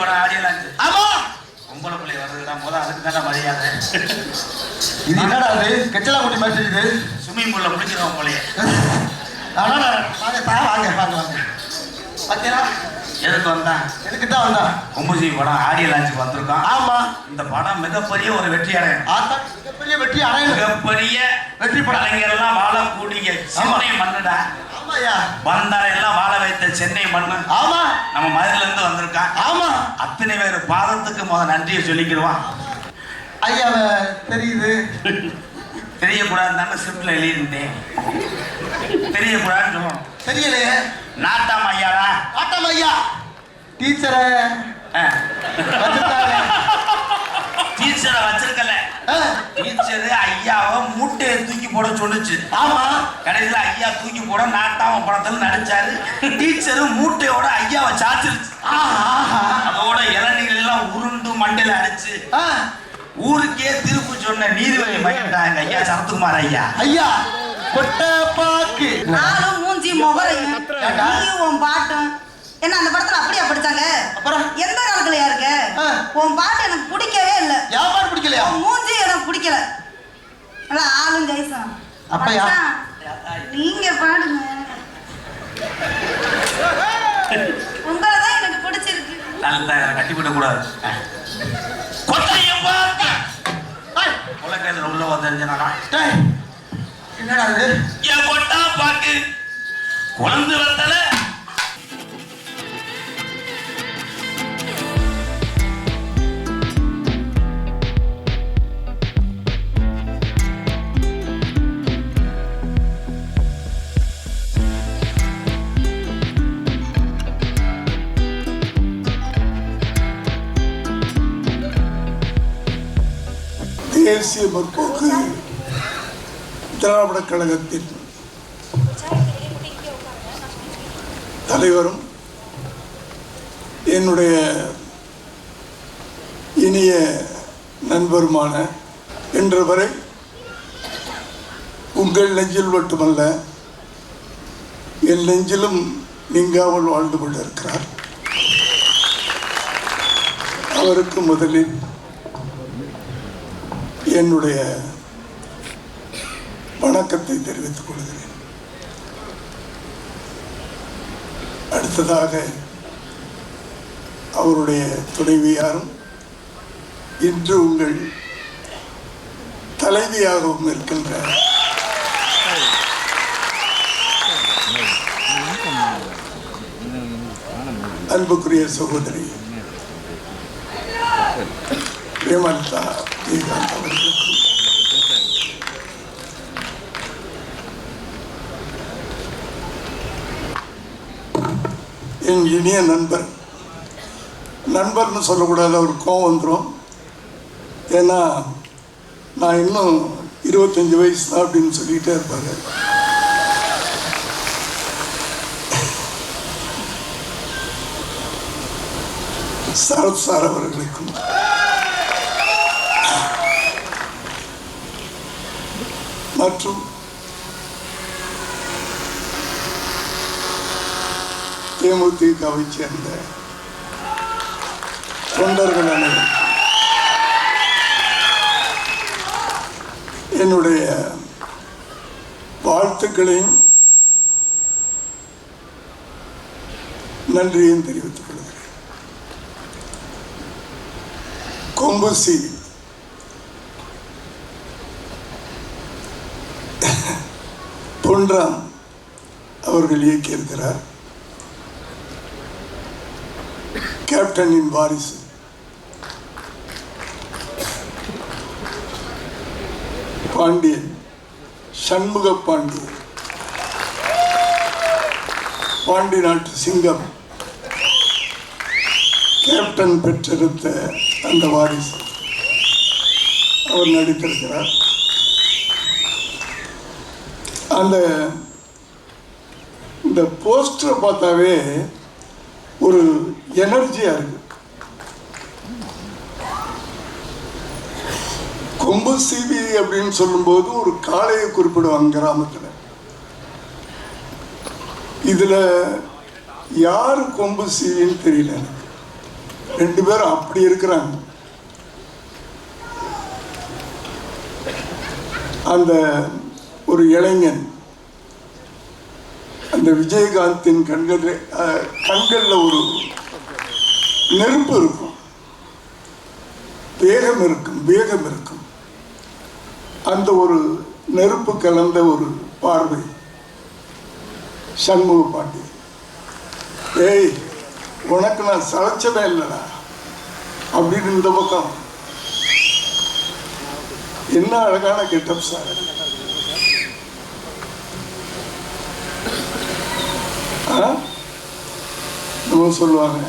படம் ஆடியலாச்சு. ஆமா பொம்பளை பிள்ளை வர்றதுதான் முதல் அதுக்கு தானே மரியாதை. இது என்னடா அது கெச்சலா குட்டி மாதிரி இருக்குது. ஸ்விம்மிங் பூல்ல முடிக்கிறோம் போலயே. வாங்க வாங்க வாங்க வாங்க. பாத்தீங்களா எதுக்கு வந்தான்? எதுக்கு தான் வந்தான்? கும்பசி படம் ஆடியலாச்சுக்கு வந்திருக்கான். ஆமா இந்த படம் மிகப்பெரிய ஒரு வெற்றி அடையும். மிகப்பெரிய வெற்றி அடையும். மிகப்பெரிய வெற்றி படம். கலைஞரெல்லாம் வாழக்கூடிய சென்னை மண்ணுடா. ஆமாயா வந்தாரை எல்லாம் வாழ வைத்த சென்னை மண்ணு. ஆமா நம்ம மதுரையில இருந்து வந்திருக்கான். ஆமா அத்தனை பேர் பாதத்துக்கு முதல் நன்றியை சொல்லிக்கிடுவான். ஐயா தெரியுது. தெரியக்கூடாதுன்னு ஸ்கிரிப்ட்ல எழுதியிருந்தேன். தெரியக்கூடாதுன்னு சொல்லணும். தெரியலையே. நாட்டாம் ஐயாடா. நாட்டாம் ஐயா டீச்சரை டீச்சரை வச்சிருக்கல. டீச்சரு ஐயாவை மூட்டையை தூக்கி போட சொல்லுச்சு. ஆமா கடைசியில ஐயா தூக்கி போட நாட்டாம படத்துல நடிச்சாரு. டீச்சரு மூட்டையோட ஐயாவை சாச்சிருச்சு. அதோட இளநீர் எல்லாம் உருண்டு மண்டையில அடிச்சு ஊருக்கே திருப்பு சொன்ன நீதிபதி மையட்டாங்க ஐயா சரத்குமார் ஐயா. ஐயா கொட்ட பாக்கு நானும் மூஞ்சி முகரையும் உன் பாட்டும் என்ன அந்த படத்துல அப்படியே படிச்சாங்க. அப்புறம் எந்த காலத்துலயா இருக்க? உன் பாட்டு எனக்கு பிடிக்கவே இல்லை. யார் பாட்டு பிடிக்கலையா? மூஞ்சி எனக்கு பிடிக்கல. நல்லா ஆளும் ஜெய்சன் அப்பயா நீங்க பாடுங்க. உங்களதான் எனக்கு பிடிச்சிருக்கு. நல்லா கட்டி விட கூடாது. உள்ள வந்துருந்தா என்னடா இது? என் கொட்டா பாக்கு குழந்தை வந்தல. தேசிய முற்போக்கு திராவிட கழகத்தின் தலைவரும் என்னுடைய இனிய நண்பருமான இன்று வரை உங்கள் நெஞ்சில் மட்டுமல்ல என் நெஞ்சிலும் நீங்காமல் வாழ்ந்து கொண்டிருக்கிறார். அவருக்கு முதலில் என்னுடைய வணக்கத்தை தெரிவித்துக் கொள்கிறேன். அடுத்ததாக அவருடைய துணைவியாரும் இன்று உங்கள் தலைவியாகவும் இருக்கின்ற அன்புக்குரிய சகோதரி பிரேமலதா விஜயகாந்த் அவர்களுக்கும் என் இனிய நண்பர்னு சொல்லக்கூடாது, அவர் கோவம் வந்துடும். ஏன்னா நான் இன்னும் 25 வயசு தான் அப்படின்னு சொல்லிக்கிட்டே இருப்பாங்க. சரத் சார் அவர்களுக்கும் மற்றும் தேமுதிகவை சேர்ந்த தொண்டர்கள் அனைவரும் என்னுடைய வாழ்த்துக்களையும் நன்றியையும் தெரிவித்துக் கொள்கிறேன். கொம்புசி பொன்ராம் அவர்கள் இயக்கியிருக்கிறார். கேப்டனின் வாரிசு பாண்டியன் சண்முக பாண்டியன், பாண்டி நாட்டு சிங்கம், கேப்டன் பெற்றெடுத்த அந்த வாரிசு அவர் நடித்திருக்கிறார். இந்த போஸ்டரை பார்த்தாவே ஒரு எனர்ஜியா இருக்கு. கொம்பு சீவி அப்படின்னு சொல்லும்போது ஒரு காளையை குறிப்பிடுவாங்க கிராமத்தில். இதுல யாரு கொம்பு சீவின்னு தெரியல எனக்கு. 2 பேரும் அப்படி இருக்கிறாங்க. அந்த ஒரு இளைஞன் அந்த விஜயகாந்தின் கண்களில் ஒரு நெருப்பு இருக்கும், வேகம் இருக்கும். அந்த ஒரு நெருப்பு கலந்த ஒரு பார்வை. சண்முக பாண்டி, ஏய் உனக்கு நான் சளைச்சவே இல்லைடா அப்படின்னு இந்த பக்கம். என்ன அழகான கெட்டப் சார். நம்ம சொல்லுவாங்க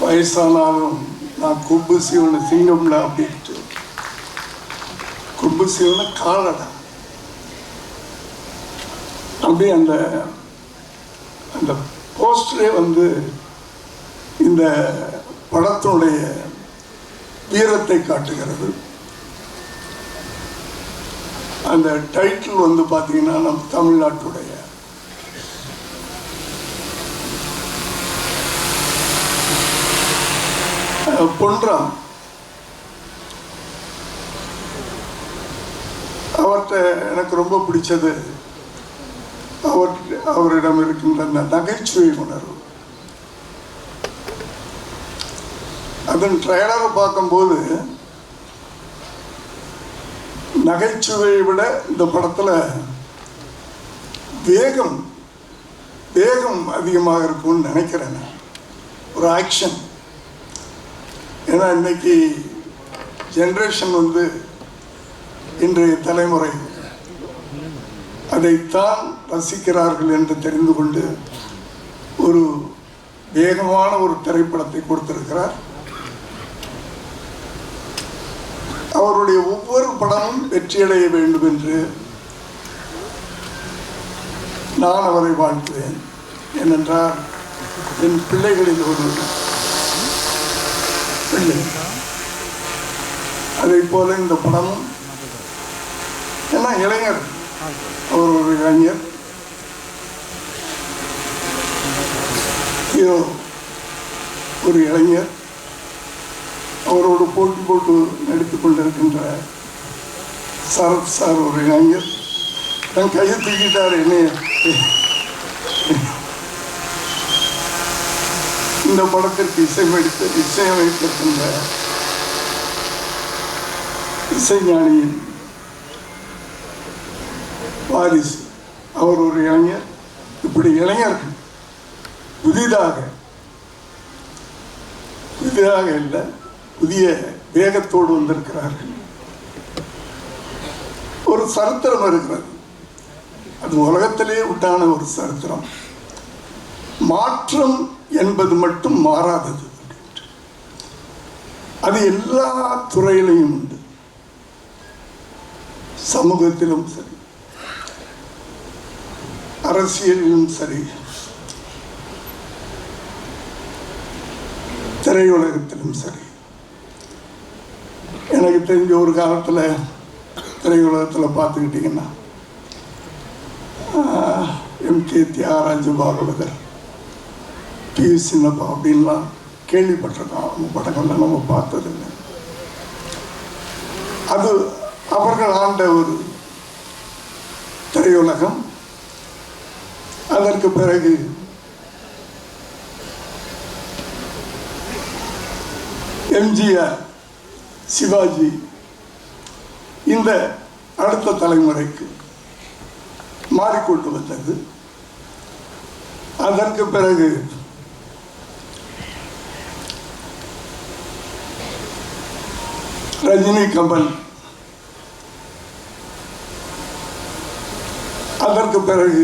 வயசானாலும் நான் கொம்பு சிவனை சிங்கம்டா அப்படின்ட்டு. கொம்பு சிவனை காலடா அப்படி அந்த அந்த போஸ்டரே வந்து இந்த படத்தினுடைய வீரத்தை காட்டுகிறது. அந்த டைட்டில் வந்து பார்த்தீங்கன்னா நம்ம தமிழ்நாட்டுடைய பொன்ராம். அவர்கிட்ட எனக்கு ரொம்ப பிடிச்சது அவரிடம் இருக்கின்ற அந்த நகைச்சுவை உணர்வு. அதன் ட்ரைலரை பார்க்கும்போது நகைச்சுவையை விட இந்த படத்தில் வேகம் அதிகமாக இருக்கும்னு நினைக்கிறேன். ஒரு ஆக்ஷன். ஏன்னா இன்னைக்கு ஜென்ரேஷன் வந்து இன்றைய தலைமுறை அதைத்தான் ரசிக்கிறார்கள் என்று தெரிந்து கொண்டு ஒரு வேகமான ஒரு திரைப்படத்தை கொடுத்திருக்கிறார். அவருடைய ஒவ்வொரு படமும் வெற்றியடைய வேண்டும் என்று நான் அவரை வாழ்த்துவேன். ஏனென்றால் என் பிள்ளைகளில் ஒரு பிள்ளை. அதை போல இந்த படமும், ஏன்னா இளைஞர், அவர் ஒரு இளைஞர் ஹீரோ, ஒரு இளைஞர், அவரோடு போட்டி போட்டு நடித்துக் கொண்டிருக்கின்ற சரத் சார் ஒரு இளைஞர். தன் கையை தூக்கிட்டார் என்னைய. இந்த படத்திற்கு இசையமைத்திருக்கின்ற இசைஞானியின் வாரிசு, அவர் ஒரு இளைஞர். இப்படி இளைஞர்கள் புதிதாக இல்லை, புதிய வேகத்தோடு வந்திருக்கிறார்கள். ஒரு சரித்திரம் இருக்கிறது, அது உலகத்திலே உண்டான ஒரு சரித்திரம். மாற்றம் என்பது மட்டும் மாறாதது. அது எல்லா துறையிலையும் உண்டு. சமூகத்திலும் சரி, அரசியலிலும் சரி, திரையுலகத்திலும் சரி. எனக்கு தெரிஞ்ச ஒரு காலத்தில் திரையுலகத்தில் பார்த்துக்கிட்டிங்கன்னா எம்.கே. தியாகராஜ பாகவதர், பி. சின்னப்பா அப்படின்லாம் கேள்விப்பட்டிருக்கோம். அவங்க படங்கள்லாம் நம்ம பார்த்ததில்லை. அது அவர்கள் ஆண்ட ஒரு திரையுலகம். அதற்கு பிறகு எம்ஜிஆர், சிவாஜி, இந்த அடுத்த தலைமுறைக்கு மாறிக்கொண்டு வந்தது. அதற்கு பிறகு ரஜினி, கமல், அதற்கு பிறகு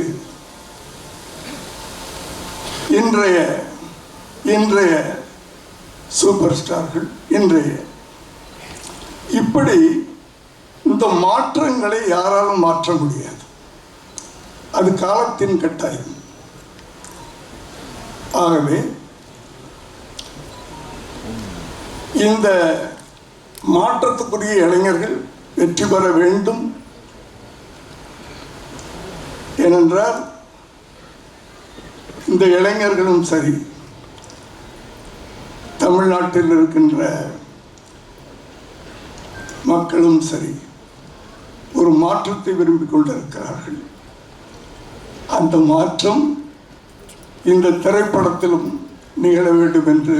இன்றைய சூப்பர் ஸ்டார்கள், இப்படி இந்த மாற்றங்களை யாராலும் மாற்ற முடியாது. அது காலத்தின் கட்டாயம். ஆகவே இந்த மாற்றத்துக்குரிய இளைஞர்கள் வெற்றி பெற வேண்டும். ஏனென்றால் இந்த இளைஞர்களும் சரி, தமிழ்நாட்டில் இருக்கின்ற மக்களும் சரி ஒரு மாற்றத்தை விரும்பிக் கொண்டிருக்கிறார்கள். அந்த மாற்றம் இந்த திரைப்படத்திலும் நிகழ வேண்டும் என்று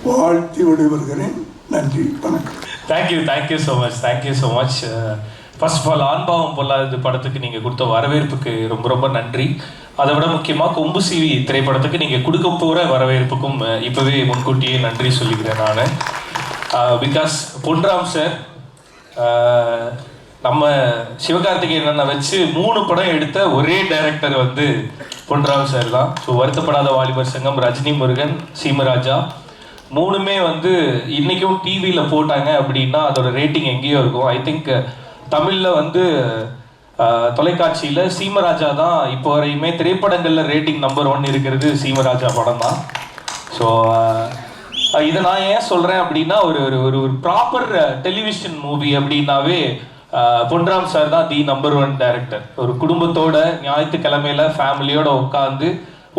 வாழ்த்தி விடைபெறுகிறேன். நன்றி, வணக்கம். Thank you so much. First of all Aanpaavam Pollathathu படத்துக்கு நீங்கள் கொடுத்த வரவேற்புக்கு ரொம்ப ரொம்ப நன்றி. அதை விட முக்கியமாக கொம்பு சிவி திரைப்படத்துக்கு நீங்கள் கொடுக்க போகிற வரவேற்புக்கும் இப்போவே முன்கூட்டியே நன்றி சொல்லிக்கிறேன் நான். பிகாஸ் பொன்ராம் சார் நம்ம சிவகார்த்திகேயனை வச்சு 3 படம் எடுத்த ஒரே டைரக்டர் வந்து பொன்ராம் சார் தான். ஸோ வருத்தப்படாத வாலிபர் சங்கம், ரஜினி முருகன், சீமராஜா 3மே வந்து இன்றைக்கும் டிவியில் போட்டாங்க அப்படின்னா அதோட ரேட்டிங் எங்கேயோ இருக்கும். ஐ திங்க் தமிழில் வந்து தொலைக்காட்சியில் சீமராஜா தான் இப்போ வரையுமே திரைப்படங்களில் ரேட்டிங் நம்பர் 1 இருக்கிறது சீமராஜா படம் தான். ஸோ இதை நான் ஏன் சொல்கிறேன் அப்படின்னா ஒரு ஒரு ப்ராப்பர் டெலிவிஷன் மூவி அப்படின்னாவே பொன்ராம் சார் தான் தி நம்பர் 1 டைரக்டர். ஒரு குடும்பத்தோட ஞாயிற்றுக்கிழமையில ஃபேமிலியோட உட்காந்து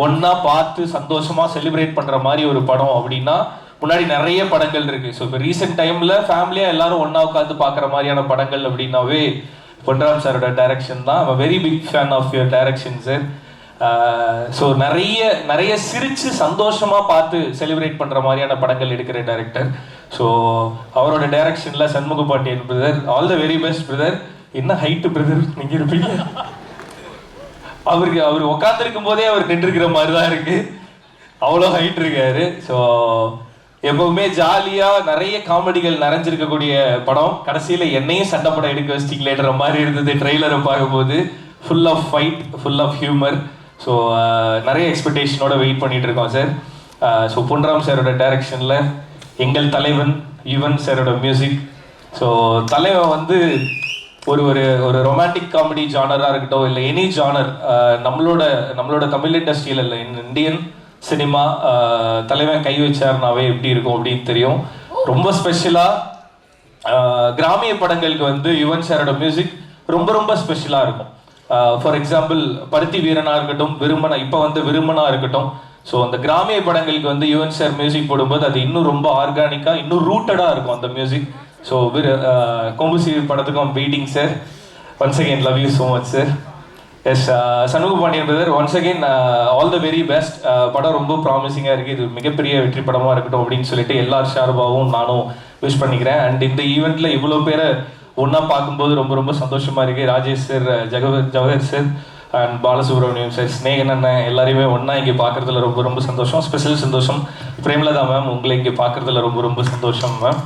ஒன்றா பார்த்து சந்தோஷமாக செலிப்ரேட் பண்ணுற மாதிரி ஒரு படம் அப்படின்னா முன்னாடி நிறைய படங்கள் இருக்குது. ஸோ இப்போ ரீசெண்ட் டைமில் ஃபேமிலியாக எல்லாரும் ஒன்றா உட்காந்து பார்க்குற மாதிரியான படங்கள் அப்படின்னாவே பொன்ராம் சாரோட டைரக்ஷன் தான். I'm very big fan of your direction sir. So நிறைய சிரித்து சந்தோஷமாக பார்த்து செலிப்ரேட் பண்ணுற மாதிரியான படங்கள் எடுக்கிற டைரக்டர். ஸோ அவரோட டைரக்ஷனில் Shanmuga Pandian brother, all the very best brother. என்ன ஹைட்டு பிரதர் நீங்கள் இருப்பீங்க? அவர் உட்காந்துருக்கும் போதே அவர் நின்றுக்கிற மாதிரி தான் இருக்குது, அவ்வளோ ஹைட் இருக்காரு. ஸோ எப்பவுமே ஜாலியாக நிறைய காமெடிகள் நிறைஞ்சிருக்கக்கூடிய படம். கடைசியில் என்னையும் சண்டை படம் எடுக்க வச்சிட்டீங்களேன்ற மாதிரி இருந்தது ட்ரெய்லரை பார்க்கும்போது. Full of fight, full of humour. So நிறைய எக்ஸ்பெக்டேஷனோட வெயிட் பண்ணிட்டு இருக்கோம் சார். ஸோ பொன்ராம் சாரோட டைரக்ஷனில் எங்கள் தலைவன் யுவன் சாரோட மியூசிக். ஸோ தலைவன் வந்து ஒரு ஒரு ரொமான்டிக் காமெடி ஜானராக இருக்கட்டும், இல்லை எனி ஜானர் நம்மளோட தமிழ் இண்டஸ்ட்ரியில் இல்லை, இந்தியன் சினிமா தலைவன் கை வச்சார்னாவே எப்படி இருக்கும் அப்படின்னு தெரியும். ரொம்ப ஸ்பெஷலாக கிராமிய படங்களுக்கு வந்து யுவன் சாரோட மியூசிக் ரொம்ப ரொம்ப ஸ்பெஷலாக இருக்கும். ஃபார் எக்ஸாம்பிள் பருத்தி வீரனாக இருக்கட்டும், இப்போ வந்து விருமனாக இருக்கட்டும். ஸோ அந்த கிராமிய படங்களுக்கு வந்து யுவன் சார் மியூசிக் போடும்போது அது இன்னும் ரொம்ப ஆர்கானிக்காக, இன்னும் ரூட்டடாக இருக்கும் அந்த மியூசிக். ஸோ கொம்பு சிவி படத்துக்கும் waiting sir. Once again love you so much sir. Yes Shanmuga Pandian brother, once again all the very best. படம் ரொம்ப ப்ராமிசிங்காக இருக்குது, இது மிகப்பெரிய வெற்றி படமாக இருக்கட்டும் அப்படின்னு சொல்லிட்டு எல்லார் ஷார்பாவும் நானும் விஷ் பண்ணிக்கிறேன். அண்ட் இந்த ஈவெண்ட்டில் இவ்வளோ பேரை ஒன்றா பார்க்கும்போது ரொம்ப ரொம்ப சந்தோஷமாக இருக்குது. Rajesh sir, Jawahar sir and Balasubramaniam sir, Snehan அண்ணன் எல்லாரையுமே ஒன்றா இங்கே பார்க்குறதுல ரொம்ப ரொம்ப சந்தோஷம். ஸ்பெஷல் சந்தோஷம் பிரேமலதா மேம், உங்களை இங்கே பார்க்குறதுல ரொம்ப ரொம்ப சந்தோஷம் ma'am.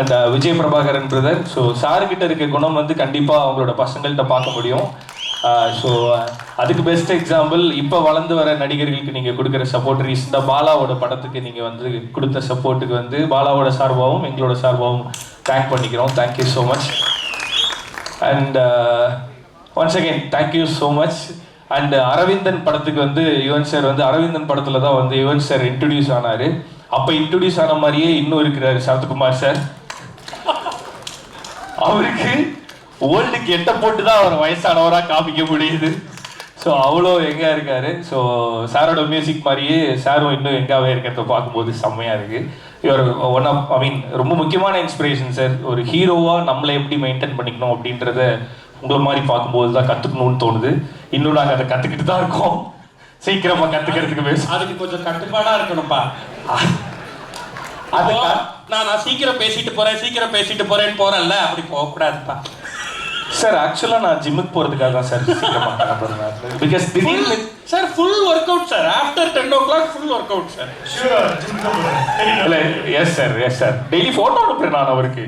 And Vijay Prabhakaran brother. So சார்கிட்ட இருக்க குணம் வந்து கண்டிப்பாக அவங்களோட பசங்கள்கிட்ட பார்க்க முடியும். ஸோ அதுக்கு பெஸ்ட் எக்ஸாம்பிள் இப்போ வளர்ந்து வர நடிகர்களுக்கு நீங்கள் கொடுக்குற சப்போர்ட். ரீசெண்டாக பாலாவோட படத்துக்கு நீங்கள் வந்து கொடுத்த சப்போர்ட்டுக்கு வந்து பாலாவோட சார்பாகவும் எங்களோட சார்பாகவும் தேங்க் பண்ணிக்கிறோம். Thank you so much. And once again thank you so much. And Aravindan படத்துக்கு வந்து யுவன் சார் வந்து அரவிந்தன் படத்தில் தான் வந்து யுவன் சார் இன்ட்ரடியூஸ் ஆனார். அப்போ இன்ட்ரடியூஸ் ஆன மாதிரியே இன்னும் இருக்கிறாரு சரத்குமார் சார். அவருக்கு ஓல்டுக்கு எட்ட போட்டு தான் அவர் வயசானவராக காமிக்க முடியுது. ஸோ அவ்வளோ எங்கே இருக்காரு. ஸோ சாரோட மியூசிக் மாதிரியே சாரும் இன்னும் எங்காவே இருக்கிறத பார்க்கும்போது செம்மையாக இருக்குது. இவர் ஒன் ஆஃப் ரொம்ப முக்கியமான இன்ஸ்பிரேஷன் சார். ஒரு ஹீரோவாக நம்மளை எப்படி மெயின்டைன் பண்ணிக்கணும் அப்படின்றத உங்களை மாதிரி பார்க்கும்போது தான் கற்றுக்கணும்னு தோணுது. இன்னும் நாங்கள் அதை கற்றுக்கிட்டு தான் இருக்கோம். சீக்கிரமாக கற்றுக்கிறதுக்கு அதுக்கு கொஞ்சம் கட்டுப்பாடாக இருக்கணும்ப்பா. அது நான் சீக்கிரம் பேசிட்டு போறேன்னு போறேன்ல, அப்படி போகக்கூடாதுப்பா சார். ஆக்சுவலாக நான் ஜிம்முக்கு போகிறதுக்காக தான் சார் சீக்கிரமாக. பிகாஸ் திடீர்னு sir full work out sir. After 10 o'clock full work out sir. இல்லை எஸ் சார் டெய்லி ஃபோட்டோ அனுப்புறேன் நான் அவருக்கு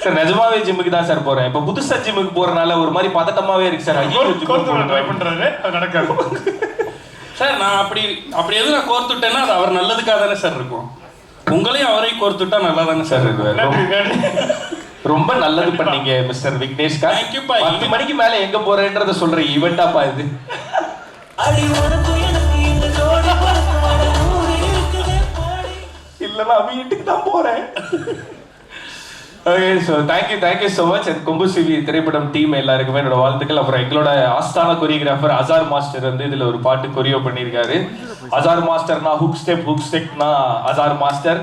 சார். நிஜமாவே ஜிம்முக்கு தான் சார் போகிறேன். இப்போ புதுசாக ஜிம்முக்கு போகிறனால ஒரு மாதிரி பதட்டமாகவே இருக்கு சார். ட்ரை பண்ணுறாரு, அது நடக்காது சார். நான் அப்படி எதுவும் நான் கோர்த்துட்டேன்னா அது அவர் நல்லதுக்காக தானே சார் இருக்கும். உங்களையும் அவரையும் கோர்த்துட்டா நல்லா தானே சார் இருக்கு. ரொம்ப நல்லது பண்ணீங்க மிஸ்டர் விக்னேஷ். 10 மணிக்கு மேல எங்க போறேன்றத சொல்ற ஈவெண்டாப்பா இது. இல்ல நான் வீட்டுக்கு தான் போறேன். Okay so thank you so much. And கொம்பு சிவி திரைப்படம் டீம் எல்லாருக்குமே என்னோட வாழ்த்துக்கள். அப்புறம் எங்களோட ஆஸ்தான கொரியோகிராஃபர் அசார் மாஸ்டர் வந்து இதில் ஒரு பாட்டு கொரியோ பண்ணியிருக்காரு. அசார் மாஸ்டர்னா ஹுக் ஸ்டெப்னா அசார் மாஸ்டர்.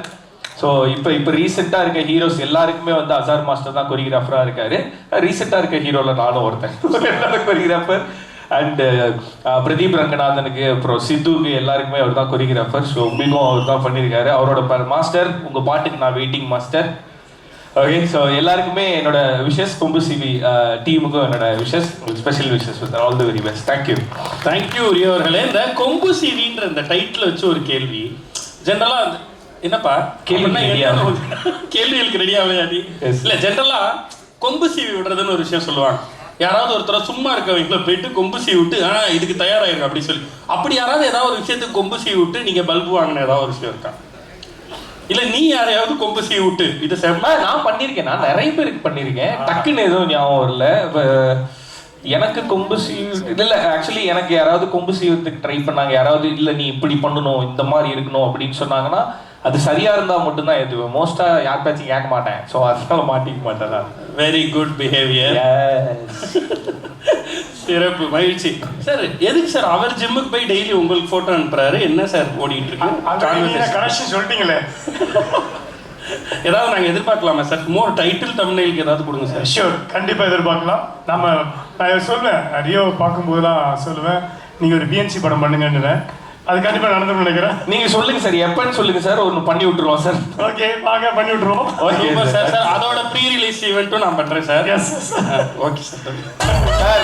ஸோ இப்போ ரீசெண்டாக இருக்க ஹீரோஸ் எல்லாருக்குமே வந்து அசார் மாஸ்டர் தான் கொரியோகிராஃபராக இருக்காரு. ரீசெண்டாக இருக்க ஹீரோவில் நானும் ஒருத்தன் கொரியோகிராஃபர். அண்ட் பிரதீப் ரங்கநாதனுக்கு அப்புறம் சித்துக்கு எல்லாருக்குமே அவர் தான் கொரியோகிராஃபர். ஸோ உங்களுக்கும் அவர் தான் பண்ணியிருக்காரு. அவரோட மாஸ்டர் உங்கள் பாட்டுக்கு நான் வெயிட்டிங் மாஸ்டர். ஓகே ஸோ எல்லாருக்குமே என்னோட விஷஸ், கொம்பு சிவி டீமுக்கும் என்னோட wishes, special wishes with all the very best. Thank you Rio அவர்களே. இந்த கொம்பு சிவின்ற இந்த டைட்டில் வச்சு ஒரு கேள்வி ஜென்ரலாக என்னப்பா கேள்விகளுக்கு ரெடி ஆகலையாடி இல்லை ஜென்ரலாக கொம்பு சீவி விடுறதுன்னு ஒரு விஷயம் சொல்லுவாங்க. யாராவது ஒருத்தர சும்மா இருக்கவங்கள போயிட்டு கொம்பு சீவி விட்டு இதுக்கு தயாராகிருக்கும் அப்படி சொல்லி, அப்படி யாராவது ஏதாவது ஒரு விஷயத்துக்கு கொம்பு சீவி விட்டு நீங்க பல்பு வாங்கின ஏதாவது ஒரு விஷயம் இருக்கா? இல்ல நீ யாரையாவது கொம்பு சீவி விட்டு இது செம்ம நான் பண்ணியிருக்கேன். நான் நிறைய பேருக்கு பண்ணியிருக்கேன். டக்குன்னு எதுவும் ஞாபகம் இல்லை. எனக்கு கொம்பு சீவி இல்லை ஆக்சுவலி எனக்கு யாராவது கொம்பு சீவத்துக்கு ட்ரை பண்ணாங்க. யாராவது இல்லை நீ இப்படி பண்ணணும் இந்த மாதிரி இருக்கணும் அப்படின்னு சொன்னாங்கன்னா அது சரியா இருந்தா மட்டும்தான் எதுவும். மோஸ்டா யார் பேச்சும் கேட்க மாட்டேன். ஸோ அதனால மாட்டிக்க மாட்டேன் நான். Very good behaviour. சிறப்பு, மகிழ்ச்சி. சார் எதுக்கு சார் அவர் ஜிம்முக்கு போய் டெய்லி உங்களுக்கு போட்டோ அனுப்புறாரு? என்ன சார் ஓடிட்டு இருக்கு? கனெக்ஷன் சொல்லிட்டீங்களே. ஏதாவது நாங்கள் எதிர்பார்க்கலாமா சார்? மோர் டைட்டில் தமிழ்க்கு ஏதாவது கொடுங்க சார். ஷூர், கண்டிப்பாக எதிர்பார்க்கலாம். நான் சொல்லுவேன், ரியோ பார்க்கும்போதெல்லாம் சொல்லுவேன் நீங்கள் ஒரு பிஎன்சி படம் பண்ணுங்கன்னு. அது கண்டிப்பாக நடந்துன்னு நினைக்கிறேன். நீங்கள் சொல்லுங்கள் சார், எப்போன்னு சொல்லுங்கள் சார், ஒன்று பண்ணி விட்டுருவோம் சார். ஓகே வாங்க பண்ணி விட்டுருவோம். Okay sir. சார் அதோட ப்ரீ ரிலீஸ் ஈவெண்ட்டும் நான் பண்ணுறேன் sir. S okay sir. Sir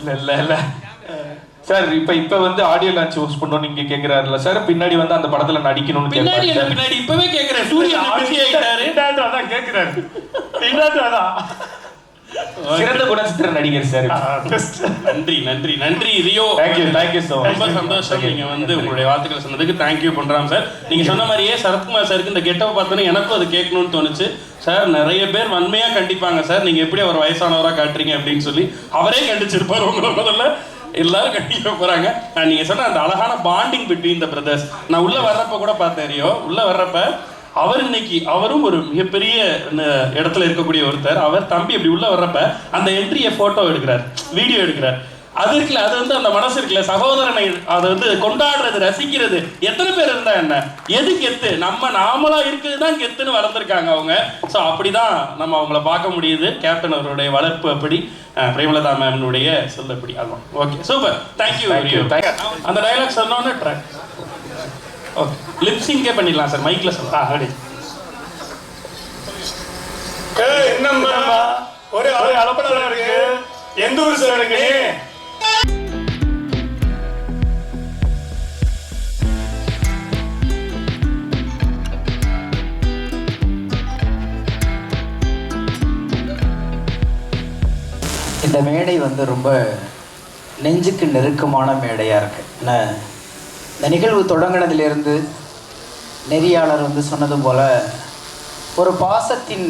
இல்லை சார் இப்போ வந்து ஆடியோ லான்ச் ஹோஸ்ட் பண்ணணும் நீங்க கேக்குறாருல சார். பின்னாடி வந்து அந்த படத்துல நடிக்கணும்னு கேக்குறாரு. பின்னாடி இப்பவே கேக்குறேன். சூர்யா பிஸி ஆயிட்டாரு. அதான் கேக்குறாரு. அதான் சிறந்த குணச்சித்திர நடிகர் சார். நன்றி ரியோ. Thank you so much. ரொம்ப சந்தோஷம் நீங்க வந்து உங்களுடைய வார்த்தைகளை சொன்னதுக்கு. தேங்க்யூ பண்றோம் சார். நீங்க சொன்ன மாதிரியே சரத்குமார் சாருக்கு இந்த கெட்டப் பார்த்தோன்னே எனக்கும் அது கேட்கணும்னு தோணுச்சு சார். நிறைய பேர் வன்மையா கண்டிப்பாங்க சார், நீங்க எப்படி அவர் வயசானவரா காட்டுறீங்க அப்படின்னு சொல்லி. அவரே கண்டிச்சிருப்பாரு உங்களை. முதல்ல எல்லாரும் கண்டிப்பா போறாங்க. நீங்க சொன்ன அந்த அழகான பாண்டிங் பிட்வீன் த பிரதர்ஸ் நான் உள்ள வர்றப்ப கூட பார்த்தேன். ரியோ உள்ள வர்றப்ப அவர் இன்னைக்கு அவரும் ஒரு மிகப்பெரிய இடத்துல இருக்கக்கூடிய ஒருத்தர். அவர் தம்பி அப்படி உள்ள வர்றப்ப அந்த என்ட்ரியை போட்டோ எடுக்கிறார், வீடியோ எடுக்கிறார். அது இருக்குல்ல, அது வந்து அந்த மனசு இருக்குல்ல, சகோதரனை அதை வந்து கொண்டாடுறது, ரசிக்கிறது. எத்தனை பேர் இருந்தா என்ன, எது கெத்து? நாமளா இருக்கிறது தான் கெத்துன்னு வளர்ந்துருக்காங்க அவங்க. ஸோ அப்படிதான் நம்ம அவங்கள பார்க்க முடியுது. கேப்டன் அவருடைய வளர்ப்பு அப்படி, பிரேமலதா மேம்னுடைய சொல்லப்படி. அதுதான். Okay super, thank you. அந்த டைலாக் சொன்னோன்னு ட்ராக் ஓகே லிப்சிங்கே பண்ணிடலாம் சார். மைக்ல சொல்லலாம். ரெடி. என்னம்மா ஒரே அளப்படா இருக்கு. எந்த ஊர் சார் இருக்கு? இந்த மேடை வந்து ரொம்ப நெஞ்சுக்கு நெருக்கமான மேடையாக இருக்கு. இந்த நிகழ்வு தொடங்கினதிலிருந்து நெறியாளர் வந்து சொன்னது போல் ஒரு பாசத்தின்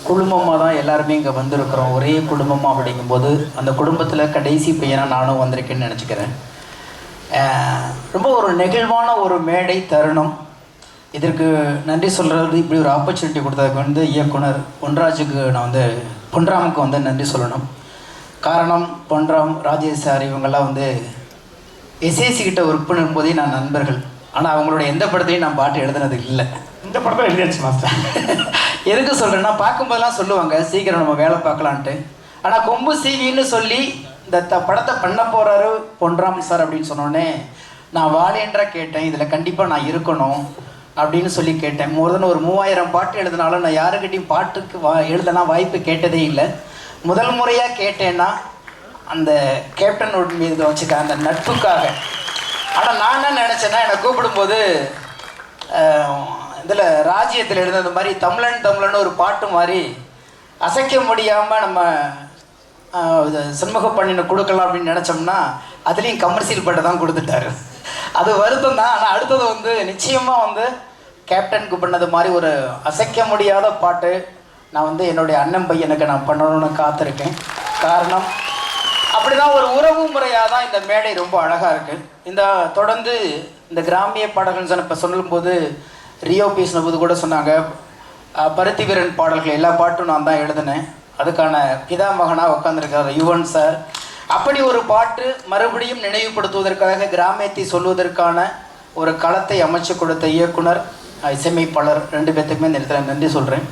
குடும்பமாக தான் எல்லாருமே இங்கே வந்திருக்கிறோம். ஒரே குடும்பமாக அப்படிங்கும்போது அந்த குடும்பத்தில் கடைசி பையனாக நானும் வந்திருக்கேன்னு நினச்சிக்கிறேன். ரொம்ப ஒரு நெகிழ்வான ஒரு மேடை தருணம். இதற்கு நன்றி சொல்கிறது, இப்படி ஒரு ஆப்பர்ச்சுனிட்டி கொடுத்ததுக்கு வந்து இயக்குனர் பொன்ராமுக்கு வந்து நன்றி சொல்லணும். காரணம் பொன்ராம், ராஜேஷ் சார் இவங்கெல்லாம் வந்து எஸ்ஏசி கிட்ட ஒர்க் பண்ணும்போதே நான் நண்பர்கள். ஆனால் அவங்களோட எந்த படத்தையும் நான் பாட்டு எழுதுனது இல்லை. இந்த படத்தை எழுதியாச்சு மாஸ்டர். எதுக்கு சொல்கிறேன்னா, பார்க்கும்போதெல்லாம் சொல்லுவாங்க சீக்கிரம் நம்ம வேலை பார்க்கலான்ட்டு. ஆனால் கொம்பு சீவின்னு சொல்லி இந்த படத்தை பண்ண போகிறாரு பொன்ராம் சார் அப்படின்னு சொன்னோடனே நான் வாலேன்றா கேட்டேன். இதில் கண்டிப்பாக நான் இருக்கணும் அப்படின்னு சொல்லி கேட்டேன். மோர் தென் ஒரு 3000 பாட்டு எழுதினாலும் நான் யாருக்கிட்டையும் பாட்டுக்கு எழுதனா வாய்ப்பு கேட்டதே இல்லை. முதல் முறையாக கேட்டேன்னா அந்த கேப்டனோட மீது வச்சுக்க அந்த நட்புக்காக. ஆனால் நான் என்ன நினச்சேன்னா, என்னை கூப்பிடும்போது இதில் ராஜ்யத்தில் எழுதுன மாதிரி தமிழன் ஒரு பாட்டு மாதிரி அசைக்க முடியாமல் நம்ம சண்முக பண்ணின கொடுக்கலாம் அப்படின்னு நினச்சோம்னா அதுலேயும் கமர்ஷியல் பாட்டை தான் கொடுத்துட்டாரு. அது வருத்தம் தான். ஆனால் அடுத்தது வந்து நிச்சயமாக வந்து கேப்டனுக்கு பண்ணது மாதிரி ஒரு அசைக்க முடியாத பாட்டு நான் வந்து என்னுடைய அண்ணன் பையனுக்கு நான் பண்ணணும்னு காத்திருக்கேன். காரணம் அப்படி தான் ஒரு உறவு முறையாக தான் இந்த மேடை ரொம்ப அழகாக இருக்குது. தொடர்ந்து இந்த கிராமிய பாடல்கள் இப்போ சொல்லும்போது ரியோ பேசினபோது கூட சொன்னாங்க, பருத்தி வீரன் பாடல்கள் எல்லா பாட்டும் நான் தான் எழுதினேன், அதுக்கான பிதாமகனாக உட்காந்துருக்காரு யுவன் சார். அப்படி ஒரு பாட்டு மறுபடியும் நினைவுபடுத்துவதற்காக கிராமத்தை சொல்வதற்கான ஒரு களத்தை அமைச்சு கொடுத்த இயக்குனர், இசையமைப்பாளர் 2 பேர்த்துக்குமே இந்த இடத்துல நன்றி சொல்கிறேன்.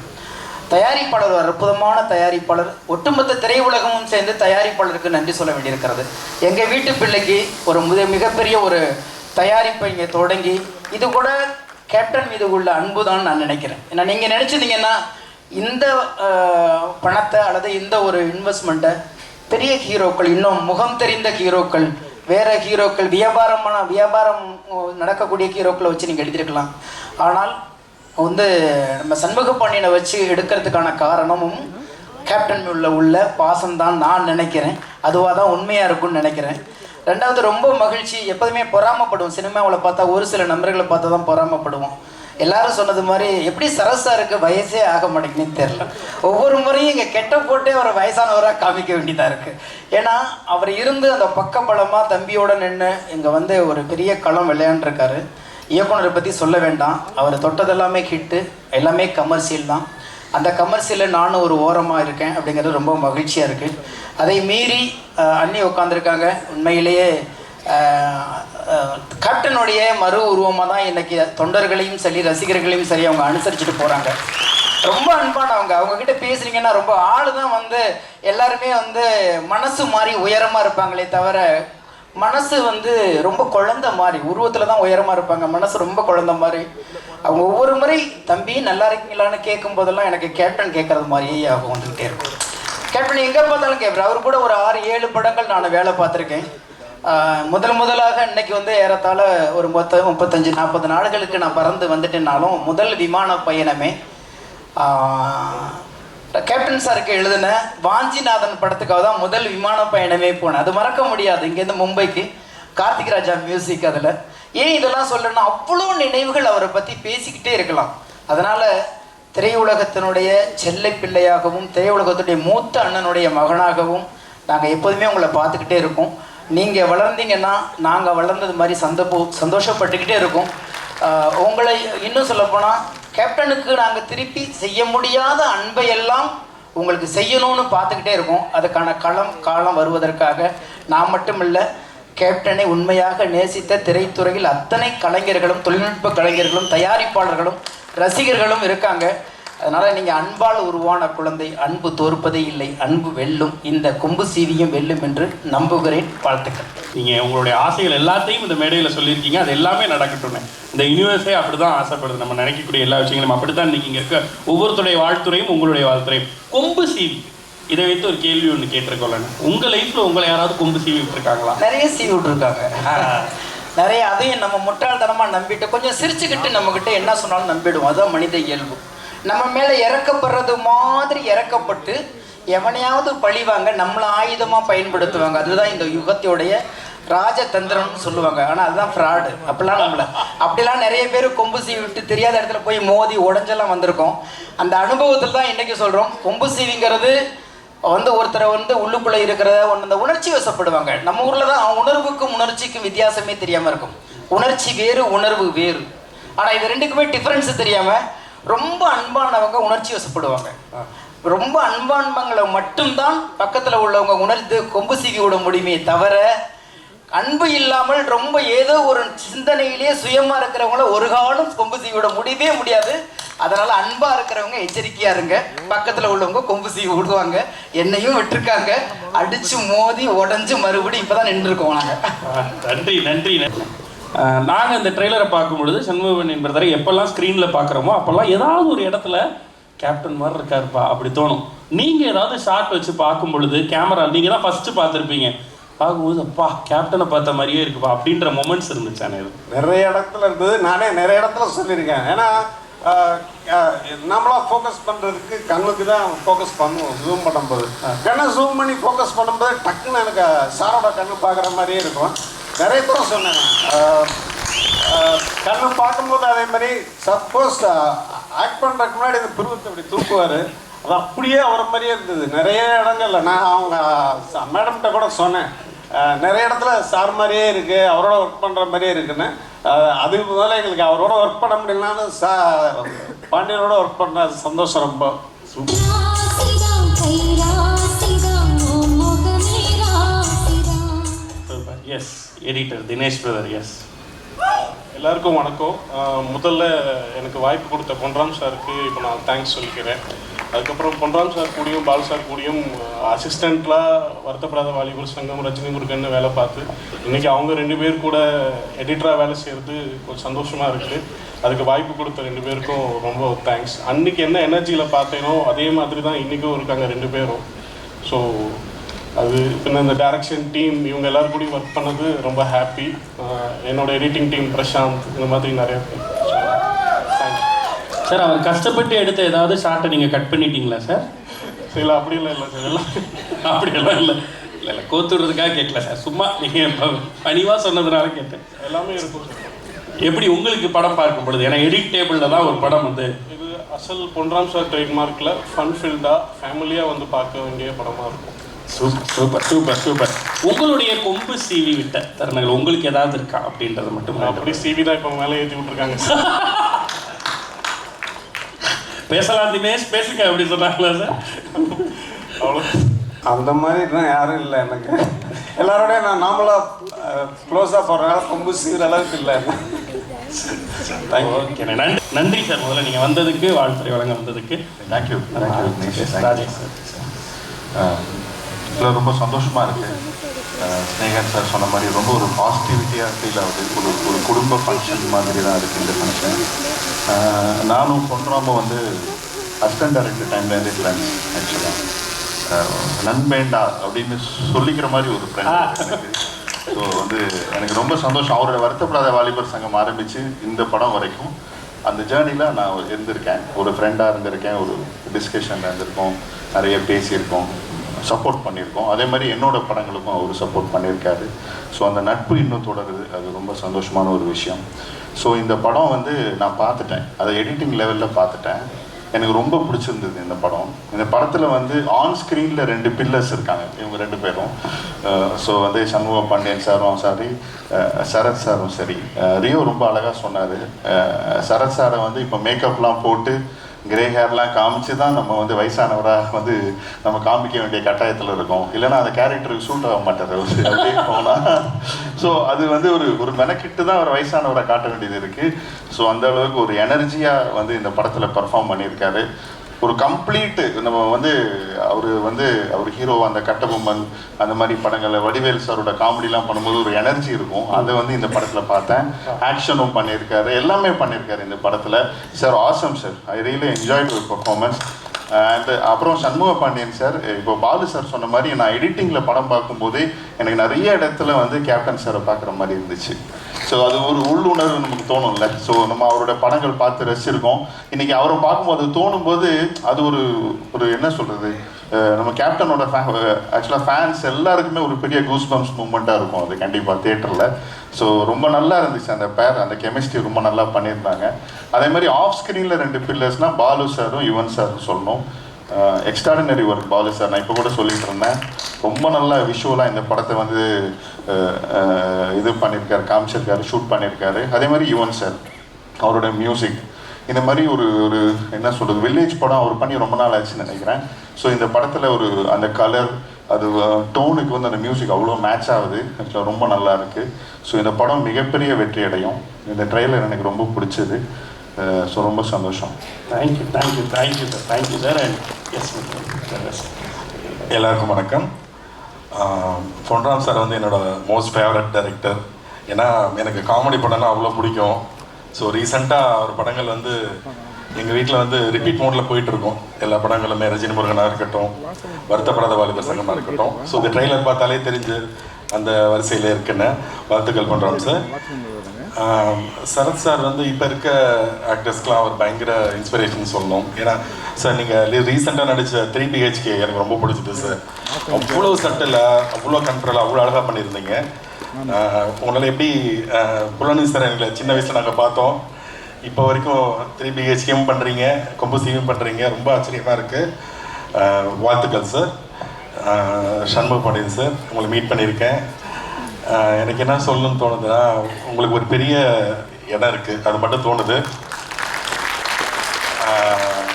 தயாரிப்பாளர், ஒரு அற்புதமான தயாரிப்பாளர். ஒட்டுமொத்த திரையுலகமும் சேர்ந்து தயாரிப்பாளருக்கு நன்றி சொல்ல வேண்டியிருக்கிறது. எங்கள் வீட்டு பிள்ளைக்கு ஒரு மிகப்பெரிய ஒரு தயாரிப்பை இங்கே தொடங்கி, இது கூட கேப்டன் மீது உள்ள அன்பு தான் நான் நினைக்கிறேன். ஏன்னா நீங்கள் நினச்சிருந்தீங்கன்னா இந்த பணத்தை அல்லது இந்த ஒரு இன்வெஸ்ட்மெண்ட்டை பெரிய ஹீரோக்கள், இன்னும் முகம் தெரிந்த ஹீரோக்கள், வேறு ஹீரோக்கள், வியாபாரம் நடக்கக்கூடிய ஹீரோக்களை வச்சு நீங்கள் எடுத்திருக்கலாம். ஆனால் நம்ம சண்முக பாண்டியனை வச்சு எடுக்கிறதுக்கான காரணமும் கேப்டன் உள்ள பாசம்தான் நான் நினைக்கிறேன். அதுவாக தான் உண்மையாக இருக்கும்னு நினைக்கிறேன். ரெண்டாவது, ரொம்ப மகிழ்ச்சி. எப்போதுமே பொறாமப்படுவோம், சினிமாவில் பார்த்தா ஒரு சில நண்பர்களை பார்த்தா தான் பொறாமப்படுவோம். எல்லாரும் சொன்னது மாதிரி எப்படி சரசாருக்கு வயசே ஆக மாட்டேங்குன்னு தெரில. ஒவ்வொரு முறையும் இங்கே கெட்ட போட்டே அவரை வயசானவராக காமிக்க வேண்டியதாக இருக்குது. ஏன்னா அவர் இருந்து அந்த பக்கபலமாக தம்பியோடு நின்று இங்கே ஒரு பெரிய களம் விளையாண்டுருக்காரு. இயக்குனரை பற்றி சொல்ல வேண்டாம், அவர் தொட்டதெல்லாமே ஹிட்டு, எல்லாமே கமர்ஷியல் தான். அந்த கமர்ஷியலில் நானும் ஒரு ஓரமாக இருக்கேன் அப்படிங்கிறது ரொம்ப மகிழ்ச்சியாக இருக்குது. அதை மீறி அண்ணி உட்காந்துருக்காங்க. உண்மையிலேயே கேப்டனுடைய மறு உருவமாக தான் இன்றைக்கி தொண்டர்களையும் சரி ரசிகர்களையும் சரி அவங்க அனுசரிச்சுட்டு போகிறாங்க. ரொம்ப அன்பானவங்க. அவங்கக்கிட்ட பேசுகிறீங்கன்னா ரொம்ப ஆள் தான் எல்லாருமே மனசு மாதிரி உயரமாக இருப்பாங்களே தவிர மனசு ரொம்ப குழந்த மாதிரி, உருவத்தில் தான் உயரமாக இருப்பாங்க, மனசு ரொம்ப குழந்த மாதிரி. அவங்க ஒவ்வொரு முறை தம்பி நல்லா இருக்கீங்களான்னு கேட்கும் போதெல்லாம் எனக்கு கேப்டன் கேட்குறது மாதிரியே ஆகும், வந்துக்கிட்டே இருக்கும். கேப்டன் எங்கே பார்த்தாலும் கேட்குறேன். அவர் கூட ஒரு 6-7 படங்கள் நான் வேலை பார்த்துருக்கேன். முதலாக இன்னைக்கு ஏறத்தாழ ஒரு 35-40 நாடுகளுக்கு நான் பறந்து வந்துட்டேன்னாலும் முதல் விமான பயணமே கேப்டன் சாருக்கு எழுதின வாஞ்சிநாதன் படத்துக்காக தான் முதல் விமான பயணமே போனேன். அது மறக்க முடியாது. இங்கேருந்து மும்பைக்கு கார்த்திக் ராஜா மியூசிக். அதில் ஏன் இதெல்லாம் சொல்கிறேன்னா அவ்வளோ நினைவுகள் அவரை பற்றி பேசிக்கிட்டே இருக்கலாம். அதனால் திரையுலகத்தினுடைய செல்லை பிள்ளையாகவும் திரையுலகத்துடைய மூத்த அண்ணனுடைய மகனாகவும் நாங்கள் எப்போதுமே உங்களை பார்த்துக்கிட்டே இருக்கோம். நீங்கள் வளர்ந்தீங்கன்னா நாங்கள் வளர்ந்தது மாதிரி சந்தோஷப்பட்டுக்கிட்டே இருக்கோம். உங்களை இன்னும் சொல்லப்போனால் கேப்டனுக்கு நாங்கள் திருப்பி செய்ய முடியாத அன்பை எல்லாம் உங்களுக்கு செய்யணும்னு பார்த்துக்கிட்டே இருக்கோம். அதுக்கான காலம் வருவதற்காக நான் மட்டும் இல்லை, கேப்டனை உண்மையாக நேசித்த திரைத்துறையில் அத்தனை கலைஞர்களும், தொழில்நுட்ப கலைஞர்களும், தயாரிப்பாளர்களும், ரசிகர்களும் இருக்காங்க. அதனால் நீங்கள் அன்பால் உருவான குழந்தை, அன்பு தோற்பதே இல்லை, அன்பு வெல்லும், இந்த கொம்பு சீவியும் வெல்லும் என்று நம்புகிறேன். வாழ்த்துக்கள். நீங்கள் உங்களுடைய ஆசைகள் எல்லாத்தையும் இந்த மேடையில் சொல்லியிருக்கீங்க, அது எல்லாமே நடக்கட்டுமே. இந்த யூனிவர்ஸே அப்படி தான் ஆசைப்படுது. நம்ம நினைக்கக்கூடிய எல்லா விஷயங்களும் அப்படி தான் இன்றைக்கி இங்கே இருக்க ஒவ்வொருத்தருடைய வாழ்த்துறையும் உங்களுடைய வாழ்த்துறையும். கொம்பு சீவி, இதை வைத்து ஒரு கேள்வி ஒன்று கேட்டிருக்கோம்ல, உங்கள் லைஃப்பில் உங்களை யாராவது கொம்பு சீவி விட்டுருக்காங்களா? நிறைய சீவி விட்டுருக்காங்க, நிறைய. அதையும் நம்ம முட்டாள்தனமாக நம்பிட்டு கொஞ்சம் சிரிச்சுக்கிட்டு நம்மக்கிட்ட என்ன சொன்னாலும் நம்பிடுவோம். அதுதான் மனித இயல்பு. நம்ம மேலே இறக்கப்படுறது மாதிரி இறக்கப்பட்டு எவனையாவது பழிவாங்க, நம்மளை ஆயுதமாக பயன்படுத்துவாங்க. அதுதான் இந்த யுகத்தோடைய ராஜதந்திரம்னு சொல்லுவாங்க. ஆனால் அதுதான் ஃப்ராடு. அப்படிலாம் நிறைய பேர் கொம்பு சீவி விட்டு தெரியாத இடத்துல போய் மோதி உடஞ்செல்லாம் வந்திருக்கோம். அந்த அனுபவத்தில் தான் இன்றைக்கி சொல்கிறோம். கொம்பு சீவிங்கிறது ஒருத்தரை உள்ளுக்குள்ளே இருக்கிறத அந்த உணர்ச்சி வசப்படுவாங்க. நம்ம ஊரில் தான் உணர்வுக்கும் உணர்ச்சிக்கும் வித்தியாசமே தெரியாமல் இருக்கும். உணர்ச்சி வேறு, உணர்வு வேறு. ஆனால் இது ரெண்டுக்குமே டிஃப்ரென்ஸு தெரியாமல் ரொம்ப அன்பானவங்க உணர்ச்சி வசப்படுவாங்க. ரொம்ப அன்பானவங்களை மட்டும்தான் பக்கத்தில் உள்ளவங்க உணர்ந்து கொம்பு சீவி விட முடியுமே தவிர, அன்பு இல்லாமல் ரொம்ப ஏதோ ஒரு சிந்தனையிலேயே சுயமாக இருக்கிறவங்கள ஒரு காலம் கொம்பு சீவி விட முடியவே முடியாது. அதனால் அன்பாக இருக்கிறவங்க எச்சரிக்கையாக இருங்க. பக்கத்தில் உள்ளவங்க கொம்பு சீவி விடுவாங்க. என்னையும் விட்டுருக்காங்க, அடித்து மோதி உடஞ்சி மறுபடியும் இப்போ தான் நின்றுருக்கோம் நாங்கள். நன்றி நன்றி. நாங்கள் இந்த ட்ரெய்லரை பார்க்கும்பொழுது சண்முகன் என்பதை எப்போல்லாம் ஸ்க்ரீனில் பார்க்குறோமோ அப்போல்லாம் ஏதாவது ஒரு இடத்துல கேப்டன் மாதிரி இருக்காருப்பா அப்படி தோணும். நீங்கள் ஏதாவது ஷார்ட் வச்சு பார்க்கும் பொழுது கேமரா நீங்கள் தான் ஃபஸ்ட்டு பார்த்துருப்பீங்க, பார்க்கும்போது அப்பா கேப்டனை பார்த்த மாதிரியே இருக்குப்பா அப்படின்ற மொமெண்ட்ஸ் இருந்துச்சு. நிறைய இடத்துல இருந்தது. நானே நிறைய இடத்துல சொல்லியிருக்கேன். ஏன்னா நம்மளா ஃபோக்கஸ் பண்ணுறதுக்கு கண்ணுக்கு தான் ஃபோக்கஸ் பண்ணுவோம். ஜூம் பண்ணும்போது கண்ணை ஜூம் பண்ணி ஃபோக்கஸ் பண்ணும்போது டக்குன்னு எனக்கு சாரோட கண்ணு பார்க்குற மாதிரியே இருக்கும். நிறைய தூரம் சொன்னேன். கண்ணு பார்க்கும்போது அதே மாதிரி சப்போஸ் ஆக்ட் பண்ணுறதுக்கு முன்னாடி இந்த புருவத்தை அப்படி தூக்குவார். அது அப்படியே அவரை மாதிரியே இருந்தது. நிறைய இடங்கள்ல நான் அவங்க மேடம்கிட்ட கூட சொன்னேன், நிறைய இடத்துல சார் மாதிரியே இருக்குது, அவரோட ஒர்க் பண்ணுற மாதிரியே இருக்குன்னு. அதுக்கு முதல்ல எங்களுக்கு அவரோட ஒர்க் பண்ண முடியலனாலும் பாண்டியனோட ஒர்க் பண்ண சந்தோஷம் ரொம்ப yes editor Dinesh brother. Yes எல்லாருக்கும் வணக்கம். முதல்ல எனக்கு வாய்ப்பு கொடுத்த பொன்ராம் சாருக்கு இப்போ நான் தேங்க்ஸ் சொல்லிக்கிறேன். அதுக்கப்புறம் பொன்ராம் சார் கூடயும் பால் சார் கூடயும் அசிஸ்டண்ட்லாம் வருத்தப்படாத வாலிபர் சங்கம் ரஜினி முருகன் வேலை பார்த்து இன்றைக்கி அவங்க 2 பேர் கூட எடிட்டராக வேலை செய்கிறது கொஞ்சம் சந்தோஷமாக இருக்குது. அதுக்கு வாய்ப்பு கொடுத்த 2 பேருக்கும் ரொம்ப தேங்க்ஸ். அன்றைக்கி என்ன எனர்ஜியில் பார்த்தேனோ அதே மாதிரி தான் இன்றைக்கும் இருக்காங்க 2 பேரும். ஸோ அது பின்ன இந்த டைரக்ஷன் டீம் இவங்க எல்லோரும் கூடயும் ஒர்க் பண்ணது ரொம்ப ஹாப்பி. என்னோடய எடிட்டிங் டீம் பிரசாந்த் இந்த மாதிரி நிறைய பேர். Thank you sir. அவர் கஷ்டப்பட்டு எடுத்த ஏதாவது ஷார்ட்டை நீங்கள் கட் பண்ணிட்டீங்களா சார்? இல்லை அப்படியெல்லாம் இல்லை சார். எல்லாம் அப்படியெல்லாம் இல்லை இல்லை இல்லை கோத்துடுறதுக்காக கேட்கல சார். சும்மா நீங்கள் பணிவாக சொன்னதுனால கேட்டேன். எல்லாமே இருக்கும் சார். எப்படி உங்களுக்கு படம் பார்க்கும் பொழுது, ஏன்னா எடிட் டேபிளில் தான் ஒரு படம் வந்து இது அசல் பொன்ராம் சார் ட்ரேட்மார்க்கில் ஃபன் ஃபீல்டாக ஃபேமிலியாக வந்து பார்க்க வேண்டிய படமாக இருக்கும். Super super super super. உங்களுடைய கொம்பு சீவி விட்ட தருணங்கள் உங்களுக்கு ஏதாவது இருக்கா அப்படின்றது மட்டும். அப்படி சீவி தான் இப்போ மேலே ஏற்றி விட்டுருக்காங்க. பேசலாம் தினேஷ், பேசுங்க அப்படி சொன்னாங்களா சார்? அவ்வளோ அந்த மாதிரி தான் யாரும் இல்லை எனக்கு. எல்லாரோடய நான் நார்மலாக க்ளோஸாக போகிறனால கொம்பு சீவிர அளவுக்கு இல்லை. ஓகே, நன்றி சார். முதல்ல நீங்கள் வந்ததுக்கு, வாழ்த்துறை வழங்க வந்ததுக்கு தேங்க்யூ. ராஜேஷ் சார். இதில் ரொம்ப சந்தோஷமாக இருக்குது. ஸ்னேகன் சார் சொன்ன மாதிரி ரொம்ப ஒரு பாசிட்டிவிட்டியாக ஃபீல் ஆகுது. ஒரு குடும்ப ஃபங்க்ஷன் மாதிரி தான் இருக்குது இந்த ஃபங்க்ஷன். நானும் பொன்ராமும் வந்து அசிஸ்டன்ட் டைரக்டர் டைம்லேருந்தே ஃப்ரெண்ட்ஸ். ஆக்சுவலாக நண்பேண்டா அப்படின்னு சொல்லிக்கிற மாதிரி ஒரு ஃப்ரெண்ட் எனக்கு. ஸோ வந்து எனக்கு ரொம்ப சந்தோஷம். அவரோட வருத்தப்படாத வாலிபர் சங்கம் ஆரம்பித்து இந்த படம் வரைக்கும் அந்த ஜேர்னியில் நான் இருந்திருக்கேன். ஒரு ஃப்ரெண்டாக இருந்திருக்கேன், ஒரு டிஸ்கஷனில் இருந்திருக்கோம், நிறைய பேசியிருக்கோம், சப்போர்ட் பண்ணியிருக்கோம். அதே மாதிரி என்னோடய படங்களுக்கும் அவர் சப்போர்ட் பண்ணியிருக்காரு. ஸோ அந்த நட்பு இன்னும் தொடருது. அது ரொம்ப சந்தோஷமான ஒரு விஷயம். ஸோ இந்த படம் வந்து நான் பார்த்துட்டேன், அதை எடிட்டிங் லெவலில் பார்த்துட்டேன். எனக்கு ரொம்ப பிடிச்சிருந்தது இந்த படம். இந்த படத்தில் வந்து ஆன் ஸ்க்ரீனில் 2 பில்லர்ஸ் இருக்காங்க, இவங்க 2 பேரும். ஸோ வந்து சண்முக பாண்டியன் சாரும் சரி, சரத் சாரும் சரி. ரியோ ரொம்ப அழகாக சொன்னார். சரத் சாரை வந்து இப்போ மேக்கப்லாம் போட்டு கிரே ஹேர்லாம் காமிச்சு தான் நம்ம வந்து வயசானவராக வந்து நம்ம காமிக்க வேண்டிய கட்டாயத்தில் இருக்கோம். இல்லைன்னா அந்த கேரக்டருக்கு சூட் ஆக மாட்டார் அப்படியே போனால். ஸோ அது வந்து ஒரு மெனக்கிட்டு தான் அவர் வயசானவரை காட்ட வேண்டியது இருக்குது. ஸோ அந்த அளவுக்கு ஒரு எனர்ஜியாக வந்து இந்த படத்தில் பர்ஃபார்ம் பண்ணியிருக்காரு. ஒரு கம்ப்ளீட் நம்ம வந்து அவர் ஹீரோ அந்த கட்டபொம்மன் அந்த மாதிரி படங்களில் வடிவேல் சாரோட காமெடிலாம் பண்ணும்போது ஒரு எனர்ஜி இருக்கும். அதை வந்து இந்த படத்தில் பார்த்தேன். ஆக்ஷனும் பண்ணியிருக்காரு, எல்லாமே பண்ணியிருக்காரு இந்த படத்தில். Sir awesome sir, I really enjoyed your performance. And அப்புறம் சண்முக பாண்டியன் சார், இப்போ பாலு சார் சொன்ன மாதிரி நான் எடிட்டிங்கில் படம் பார்க்கும்போதே எனக்கு நிறைய இடத்துல வந்து கேப்டன் சாரை பார்க்குற மாதிரி இருந்துச்சு. ஸோ அது ஒரு உள்ளுணர்வு நமக்கு தோணும்ல. ஸோ நம்ம அவரோட படங்கள் பார்த்து ரசிச்சிருக்கோம். இன்றைக்கி அவரை பார்க்கும்போது தோணும்போது அது ஒரு என்ன சொல்கிறது, நம்ம கேப்டனோட ஆக்சுவலாக ஃபேன்ஸ் எல்லாருக்குமே ஒரு பெரிய கூஸ் பம்ப்ஸ் மூமெண்ட்டாக இருக்கும் அது கண்டிப்பாக தியேட்டரில். ஸோ ரொம்ப நல்லா இருந்துச்சு அந்த பேர், அந்த கெமிஸ்ட்ரி ரொம்ப நல்லா பண்ணியிருந்தாங்க. அதே மாதிரி ஆஃப் ஸ்க்ரீனில் 2 பில்லர்ஸ்னால் பாலு சாரும் யுவன் சாரும் சொல்லணும். Extraordinary work Balu sir. நான் இப்போ கூட சொல்லிட்டு இருந்தேன், ரொம்ப நல்லா விஷுவலாக இந்த படத்தை வந்து இது பண்ணியிருக்காரு, காமிச்சிருக்காரு, ஷூட் பண்ணியிருக்காரு. அதே மாதிரி யுவன் சார் அவரோட மியூசிக், இந்த மாதிரி ஒரு என்ன சொல்கிறது, வில்லேஜ் படம் அவர் பண்ணி ரொம்ப நாள் ஆச்சுன்னு நினைக்கிறேன். ஸோ இந்த படத்தில் அந்த கலர், அது டோனுக்கு வந்து அந்த மியூசிக் அவ்வளோ மேட்ச் ஆகுது. ஆக்சுவலாக ரொம்ப நல்லா இருக்குது. ஸோ இந்த படம் மிகப்பெரிய வெற்றி அடையும். இந்த ட்ரெய்லர் எனக்கு ரொம்ப பிடிச்சது. ஸோ ரொம்ப சந்தோஷம். Thank you thank you thank you sir. Thank you sir. And yes எல்லாருக்கும் வணக்கம். பொன்ராம் சார் வந்து என்னோடய மோஸ்ட் ஃபேவரட் டைரக்டர். ஏன்னா எனக்கு காமெடி படம்னா அவ்வளோ பிடிக்கும். ஸோ ரீசெண்டாக அவர் படங்கள் வந்து எங்கள் வீட்டில் வந்து ரிப்பீட் மோடில் போயிட்டுருக்கோம். எல்லா படங்களுமே ரஜினி முருகனாக இருக்கட்டும், வருத்தப்படாத வாலிபர் சங்கமாக இருக்கட்டும். ஸோ இந்த ட்ரெய்லர் பார்த்தாலே தெரிஞ்சு அந்த வரிசையில் இருக்குன்னு வாழ்த்துக்கள் பண்ணுறோம் சார். சரத் சார் வந்து இப்போ இருக்க ஆக்டர்ஸ்க்கெலாம் அவர் பயங்கர இன்ஸ்பிரேஷன் சொல்லணும். ஏன்னா சார் நீங்கள் ரீசெண்டாக நடித்த 3 BHK எனக்கு ரொம்ப பிடிச்சிது சார். அவ்வளோ சட்டிலாக, அவ்வளோ கண்ட்ரோலாக, அவ்வளோ அழகாக பண்ணியிருந்தீங்க. உங்களால் எப்படி புலனி சார் எங்களை சின்ன வயசில் நாங்கள் பார்த்தோம், இப்போ வரைக்கும் 3 BHKயும் பண்ணுறீங்க, கொம்பு சீவும் பண்ணுறீங்க, ரொம்ப ஆச்சரியமாக இருக்குது. வாழ்த்துக்கள் சார். சண்முக பாண்டியன் சார், உங்களை மீட் பண்ணியிருக்கேன். எனக்கு என்ன சொல்லணும்னு தோணுதுன்னா, உங்களுக்கு ஒரு பெரிய இடம் இருக்குது, அது மட்டும் தோணுது.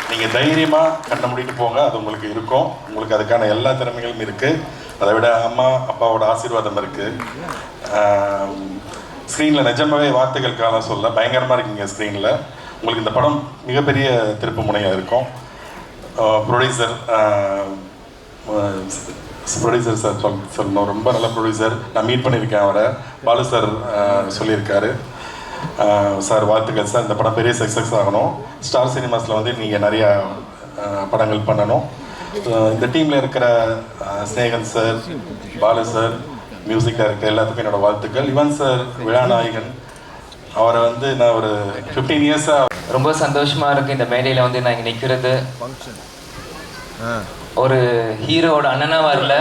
நீங்கள் தைரியமாக கண்ண மூடிட்டு போங்க, அது உங்களுக்கு இருக்கும். உங்களுக்கு அதுக்கான எல்லா திறமைகளும் இருக்குது. அதை விட அம்மா அப்பாவோட ஆசீர்வாதம் இருக்குது. ஸ்க்ரீனில் நிஜமாவே வார்த்தைகளுக்காக சொல்ல பயங்கரமாக இருக்கீங்க ஸ்க்ரீனில். உங்களுக்கு இந்த படம் மிகப்பெரிய திருப்பு முனையாக இருக்கும். ப்ரொடியூசர் சார் சொல்லணும், ரொம்ப நல்ல ப்ரொடியூசர். நான் மீட் பண்ணியிருக்கேன் அவரை, பாலு சார் சொல்லியிருக்காரு. சார் வாழ்த்துக்கள் சார், இந்த படம் பெரிய சக்ஸஸ் ஆகணும். ஸ்டார் சினிமாஸில் வந்து நீங்கள் நிறையா படங்கள் பண்ணணும். இந்த டீமில் இருக்கிற Snehan sir, Balu sir, music director எல்லாத்துக்கும் என்னோடய வாழ்த்துக்கள். யுவன் சார் விழாநாயகன், அவரை வந்து நான் ஒரு 15 இயர்ஸாக ரொம்ப சந்தோஷமாக இருக்குது இந்த மேடையில் வந்து நான் இங்கே நிற்கிறது. ஒரு ஹீரோட அண்ணனா வரல,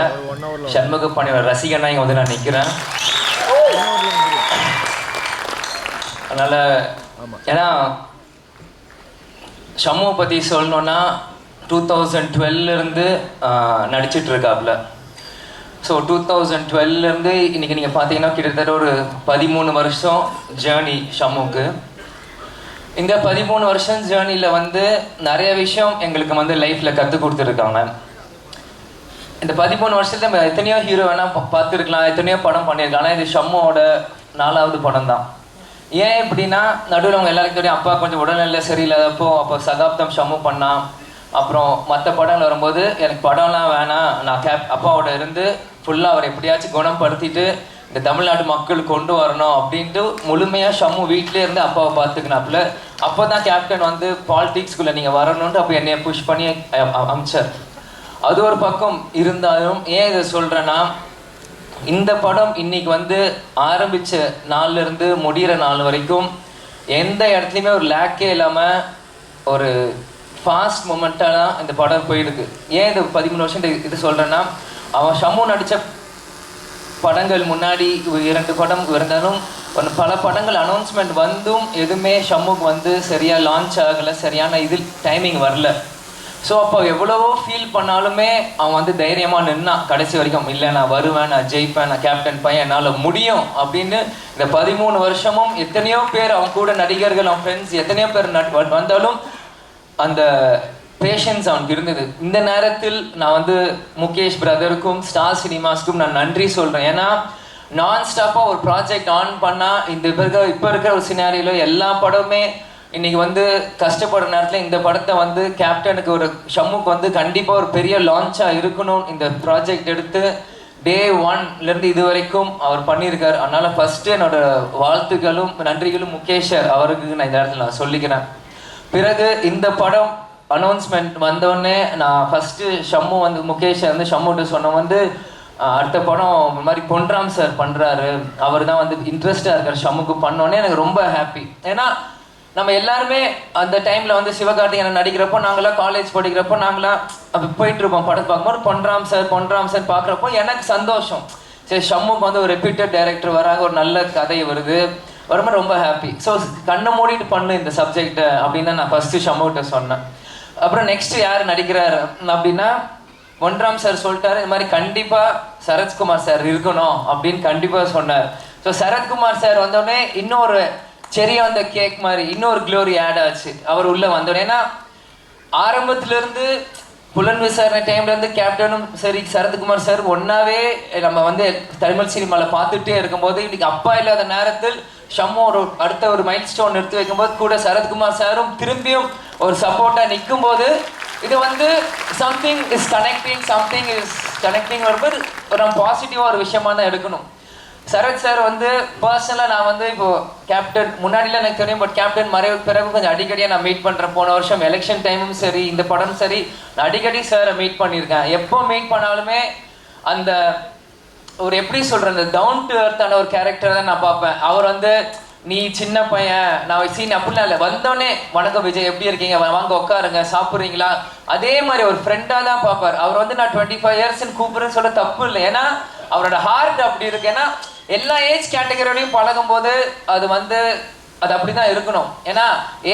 சண்முக பாண்டியோட ரசிகனா இங்கே வந்து நான் நிற்கிறேன். அதனால் ஏன்னா ஷம்முவை பற்றி சொல்லணுன்னா 2012 நடிச்சிட்டு இருக்காப்புல. ஸோ 2012 இன்றைக்கி நீங்கள் பார்த்தீங்கன்னா கிட்டத்தட்ட ஒரு 13 வருஷம் ஜேர்னி ஷம்முக்கு. இந்த 13 வருஷம் ஜேர்னியில் வந்து நிறைய விஷயம் எங்களுக்கு வந்து லைஃப்பில் கற்றுக் கொடுத்துருக்காங்க. இந்த 13 வருஷத்துல நம்ம எத்தனையோ ஹீரோ வேணால் பார்த்துருக்கலாம், எத்தனையோ படம் பண்ணியிருக்கலாம். ஆனால் இது ஷம்முவோட 4வது படம் தான். ஏன் இப்படின்னா, நடுவில் அவங்க எல்லாருக்கும் தெரியும், அப்பா கொஞ்சம் உடல்நிலை சரியில்லாதப்போ அப்போ சகாப்தம் ஷம்மு பண்ணான். அப்புறம் மற்ற படங்கள் வரும்போது எனக்கு படம்லாம் வேணாம், நான் அப்பாவோட இருந்து ஃபுல்லாக அவர் எப்படியாச்சும் குணப்படுத்திட்டு இந்த தமிழ்நாடு மக்கள் கொண்டு வரணும் அப்படின்ட்டு முழுமையாக ஷம்மு வீட்டிலே இருந்து அப்பாவை பார்த்துக்கினாப்புல. அப்போ தான் கேப்டன் வந்து பாலிடிக்ஸ்குள்ளே நீங்கள் வரணுன்ட்டு அப்போ என்னைய புஷ் பண்ணி அமிச்சார். அது ஒரு பக்கம் இருந்தாலும் ஏன் இதை சொல்கிறேன்னா, இந்த படம் இன்னைக்கு வந்து ஆரம்பித்த நாள்லேருந்து முடிகிற நாள் வரைக்கும் எந்த இடத்துலையுமே ஒரு லேக்கே இல்லாமல் ஒரு ஃபாஸ்ட் மூமெண்ட்டாக தான் இந்த படம் போயிடுது. ஏன் இது 13 வருஷம் இது சொல்கிறேன்னா, அவன் ஷம்மு நடித்த படங்கள் முன்னாடி 2 படம் இருந்தாலும் பல படங்கள் அனௌன்ஸ்மெண்ட் வந்தும் எதுவுமே ஷம்முக்கு வந்து சரியாக லான்ச் ஆகலை, சரியான இது டைமிங் வரல. ஸோ அப்போ எவ்வளவோ ஃபீல் பண்ணாலுமே அவன் வந்து தைரியமாக நின்னான் கடைசி வரைக்கும். இல்லை நான் வருவேன், நான் ஜெயிப்பேன், நான் கேப்டன் பையன், என்னால் முடியும் அப்படின்னு. இந்த 13 வருஷமும் எத்தனையோ பேர் அவன் கூட நடிகர்கள், அவன் ஃப்ரெண்ட்ஸ் எத்தனையோ பேர் வந்தாலும் அந்த பேஷன்ஸ் அவனுக்கு இருந்தது. இந்த நேரத்தில் நான் வந்து முகேஷ் பிரதருக்கும் ஸ்டார் சினிமாஸ்க்கும் நான் நன்றி சொல்கிறேன். ஏன்னா நான் ஸ்டாப்பாக ஒரு ப்ராஜெக்ட் ஆன் பண்ணால் இப்போ இருக்கிற ஒரு சினாரியில் எல்லா படமுமே இன்றைக்கி வந்து கஷ்டப்படுற நேரத்தில் இந்த படத்தை வந்து கேப்டனுக்கு ஒரு ஷம்முக்கு வந்து கண்டிப்பாக ஒரு பெரிய லான்ச்சாக இருக்கணும். இந்த ப்ராஜெக்ட் எடுத்து டே 1லேருந்து இது வரைக்கும் அவர் பண்ணியிருக்கார். அதனால் ஃபஸ்ட்டு என்னோட வாழ்த்துக்களும் நன்றிகளும் முகேஷ் அவருக்கு நான் இந்த இடத்துல நான் சொல்லிக்கிறேன். பிறகு இந்த படம் அனௌன்ஸ்மெண்ட் வந்தோடனே நான் ஃபஸ்ட்டு ஷம்மு வந்து முகேஷ் வந்து ஷம்முகிட்ட சொன்ன வந்து அடுத்த படம் இந்த மாதிரி பொன்ராம் சார் பண்ணுறாரு, அவர் தான் வந்து இன்ட்ரெஸ்டாக இருக்கார் ஷம்முக்கு பண்ணோன்னே எனக்கு ரொம்ப ஹாப்பி. ஏன்னா நம்ம எல்லாருமே அந்த டைமில் வந்து சிவகார்த்திகேயன் நடிக்கிறப்போ, நாங்களாம் காலேஜ் படிக்கிறப்போ நாங்களாம் அப்போ போயிட்டுருப்போம் படத்தை பார்க்கும்போது பொன்ராம் சார் பார்க்குறப்போ எனக்கு சந்தோஷம். சரி ஷம்முக்கு வந்து ஒரு ரெப்யூட்டட் டைரக்டர் வராங்க, ஒரு நல்ல கதை வரும்போது ரொம்ப ஹாப்பி. ஸோ கண்ணை மூடிட்டு பண்ணு இந்த சப்ஜெக்டை அப்படின்னு தான் நான் ஃபஸ்ட்டு ஷம்முகிட்ட சொன்னேன். அப்புறம் நெக்ஸ்ட்டு யார் நடிக்கிறார் அப்படின்னா பொன்ராம் சார் சொல்லிட்டாரு, இந்த மாதிரி கண்டிப்பாக சரத்குமார் சார் இருக்கணும் அப்படின்னு கண்டிப்பாக சொன்னார். ஸோ சரத்குமார் சார் வந்தோடனே இன்னொரு செரி அந்த கேக் மாதிரி இன்னொரு க்ளோரி ஆட் ஆச்சு அவர் உள்ளே வந்தோடனே. ஏன்னா ஆரம்பத்துலேருந்து புலன் விசாரணை டைம்லேருந்து கேப்டனும் சரி சரத்குமார் சார் ஒன்றாவே நம்ம வந்து தமிழ் சினிமாவில் பார்த்துட்டே இருக்கும்போது இன்றைக்கி அப்பா இல்லாத நேரத்தில் ஷம்மு அடுத்த ஒரு மைல் ஸ்டோன் எடுத்து வைக்கும்போது கூட சரத்குமார் சாரும் திரும்பியும் ஒரு சப்போர்ட்டாக நிற்கும்போது இது வந்து சம்திங் இஸ் கனெக்டிங் வரும்போது ஒரு நம்ம பாசிட்டிவாக ஒரு விஷயமா தான் எடுக்கணும். சரத் சார் வந்து பர்சனலாக நான் வந்து இப்போது கேப்டன் முன்னாடிலாம் எனக்கு தெரியும், பட் கேப்டன் மறைவுக்கு பிறகு கொஞ்சம் அடிக்கடியாக நான் மீட் பண்ணுறேன். போன வருஷம் எலெக்ஷன் டைமும் சரி இந்த படம் சரி நான் அடிக்கடி சாரை மீட் பண்ணியிருக்கேன். எப்போ மீட் பண்ணாலுமே அந்த ஒரு எப்படி சொல்கிற அந்த டவுன் டு எர்த்தான ஒரு கேரக்டர் தான் நான் பார்ப்பேன். அவர் வந்து நீ சின்ன பையன் நான் சீன் அப்படிலாம் இல்லை, வந்தோடனே வணக்கம் விஜய் எப்படி இருக்கீங்க, வாங்க உட்காருங்க சாப்பிட்றீங்களா, அதே மாதிரி ஒரு ஃப்ரெண்டாக தான் பார்ப்பார். அவர் வந்து நான் 25 இயர்ஸ்ன்னு கூப்பிடுறேன்னு சொல்ல தப்பு இல்லை, ஏன்னா அவரோட ஹார்ட் அப்படி இருக்கு. ஏன்னா எல்லா ஏஜ் கேட்டகரியோடையும் பழகும் போது அது அப்படி தான் இருக்கணும். ஏன்னா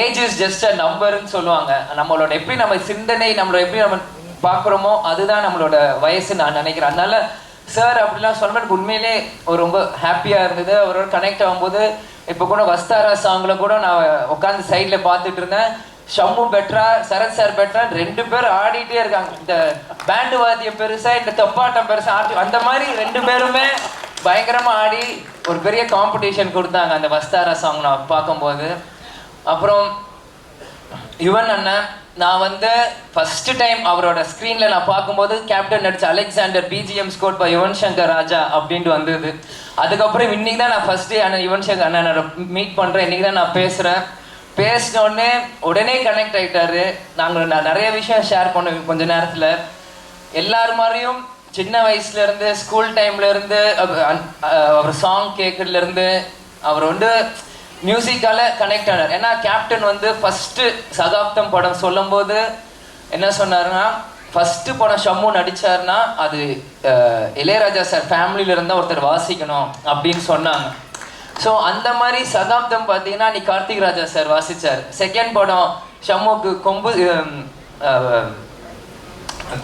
ஏஜ் இஸ் ஜஸ்ட் அ நம்பர்ன்னு சொல்லுவாங்க. நம்மளோட எப்படி நம்ம சிந்தனை நம்மளோட எப்படி நம்ம பார்க்குறோமோ அதுதான் நம்மளோட வயசு நான் நினைக்கிறேன். அதனால சார் அப்படிலாம் சொல்ல எனக்கு உண்மையிலே ஒரு ரொம்ப ஹாப்பியாக இருந்தது. அவரோட கனெக்ட் ஆகும்போது இப்போ கூட வஸ்தாரா சாங்கில் கூட நான் உட்காந்து சைடில் பார்த்துட்டு இருந்தேன். ஷம்மு பெட்ரா, சரத் சார் பெட்ரா 2 பேர் ஆடிட்டே இருக்காங்க. இந்த பேண்டு வாத்தியம் பெருசா, இந்த தொப்பாட்டம் பெருசா ஆடி, அந்த மாதிரி 2 பேருமே பயங்கரமாக ஆடி ஒரு பெரிய காம்படிஷன் கொடுத்தாங்க அந்த வஸ்தாரா சாங் நான் பார்க்கும்போது. அப்புறம் யுவன் அண்ணன், நான் வந்து ஃபர்ஸ்ட் டைம் அவரோட ஸ்க்ரீனில் நான் பார்க்கும்போது கேப்டன் நடிச்ச Alexander BGM score by Yuvan Shankar Raja அப்படின்ட்டு வந்தது. அதுக்கப்புறம் இன்னைக்கு தான் நான் ஃபர்ஸ்ட் டே அண்ணன் யுவன் சங்கர் அண்ணனோட மீட் பண்ணுறேன். இன்னைக்கு தான் நான் பேசுகிறேன். பேசினோடனே உடனே கனெக்ட் ஆகிட்டாரு. நான் நிறைய விஷயம் ஷேர் பண்ணுவேன் கொஞ்ச நேரத்தில். எல்லார் மாதிரியும் சின்ன வயசுலேருந்து ஸ்கூல் டைம்லேருந்து அவர் சாங் கேட்கறதுலேருந்து அவர் வந்து மியூசிக்கால கனெக்ட் ஆனார். ஏன்னா கேப்டன் வந்து ஃபஸ்ட்டு சகாப்தம் படம் சொல்லும் போது என்ன சொன்னாருன்னா, ஃபஸ்ட்டு படம் ஷம்மு நடித்தார்னா அது இளையராஜா சார் ஃபேமிலியில இருந்தால் ஒருத்தர் வாசிக்கணும் அப்படின்னு சொன்னாங்க. ஸோ அந்த மாதிரி சகாப்தம் பார்த்தீங்கன்னா நீ கார்த்திக் ராஜா சார் வாசித்தார். செகண்ட் படம் ஷம்முக்கு கொம்பு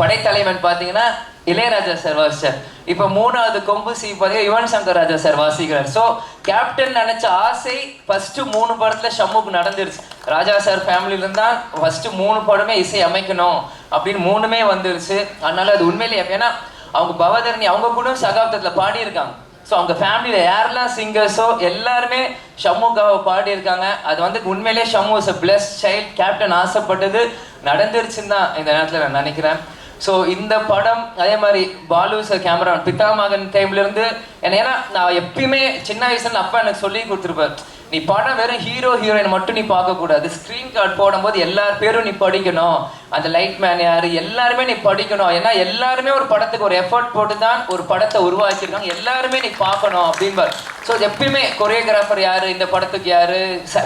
படைத்தலைவன் பார்த்தீங்கன்னா இளையராஜா சார் வாசிச்சார். இப்போ 3வது கொம்பு சி பார்த்தீங்கன்னா யுவன் சங்கர் ராஜா சார் வாசிக்கிறார். ஸோ கேப்டன் நினைச்ச ஆசை ஃபர்ஸ்ட் 3 படத்துல ஷம்முக்கு நடந்துருச்சு. ராஜா சார் ஃபேமிலியில இருந்தால் ஃபர்ஸ்ட் 3 படமே இசை அமைக்கணும் அப்படின்னு 3மே வந்துருச்சு. அதனால அது உண்மையிலேயே, ஏன்னா அவங்க பவதரணி அவங்க கூட சகாப்தத்தில் பாடியிருக்காங்க. ஸோ அவங்க ஃபேமிலியில் யாரெல்லாம் சிங்கர்ஸோ எல்லாருமே ஷம்முக்காக பாடியிருக்காங்க. அது வந்து உண்மையிலேயே Shammu is a blessed child. Captain ஆசைப்பட்டது நடந்துருச்சுன்னு தான் இந்த நேரத்தில் நான் நினைக்கிறேன். ஸோ இந்த படம் அதே மாதிரி பாலு சார் கேமரா பிதாமகன் டைம்லேருந்து ஏன்னா நான் எப்பயுமே சின்ன வயசுல அப்பா எனக்கு சொல்லி கொடுத்துருப்பார், நீ படம் வெறும் ஹீரோ ஹீரோயின் மட்டும் நீ பார்க்கக்கூடாது, ஸ்க்ரீன் கார்டு போடும்போது எல்லார் பேரும் நீ படிக்கணும், அந்த லைட் மேன் யார் எல்லாருமே நீ படிக்கணும். ஏன்னா எல்லாருமே ஒரு படத்துக்கு ஒரு எஃபர்ட் போட்டு தான் ஒரு படத்தை உருவாக்கியிருக்காங்க, எல்லாருமே நீ பார்க்கணும் அப்படின்பார். ஸோ எப்பயுமே கொரியோகிராஃபர் யார், இந்த படத்துக்கு யார்,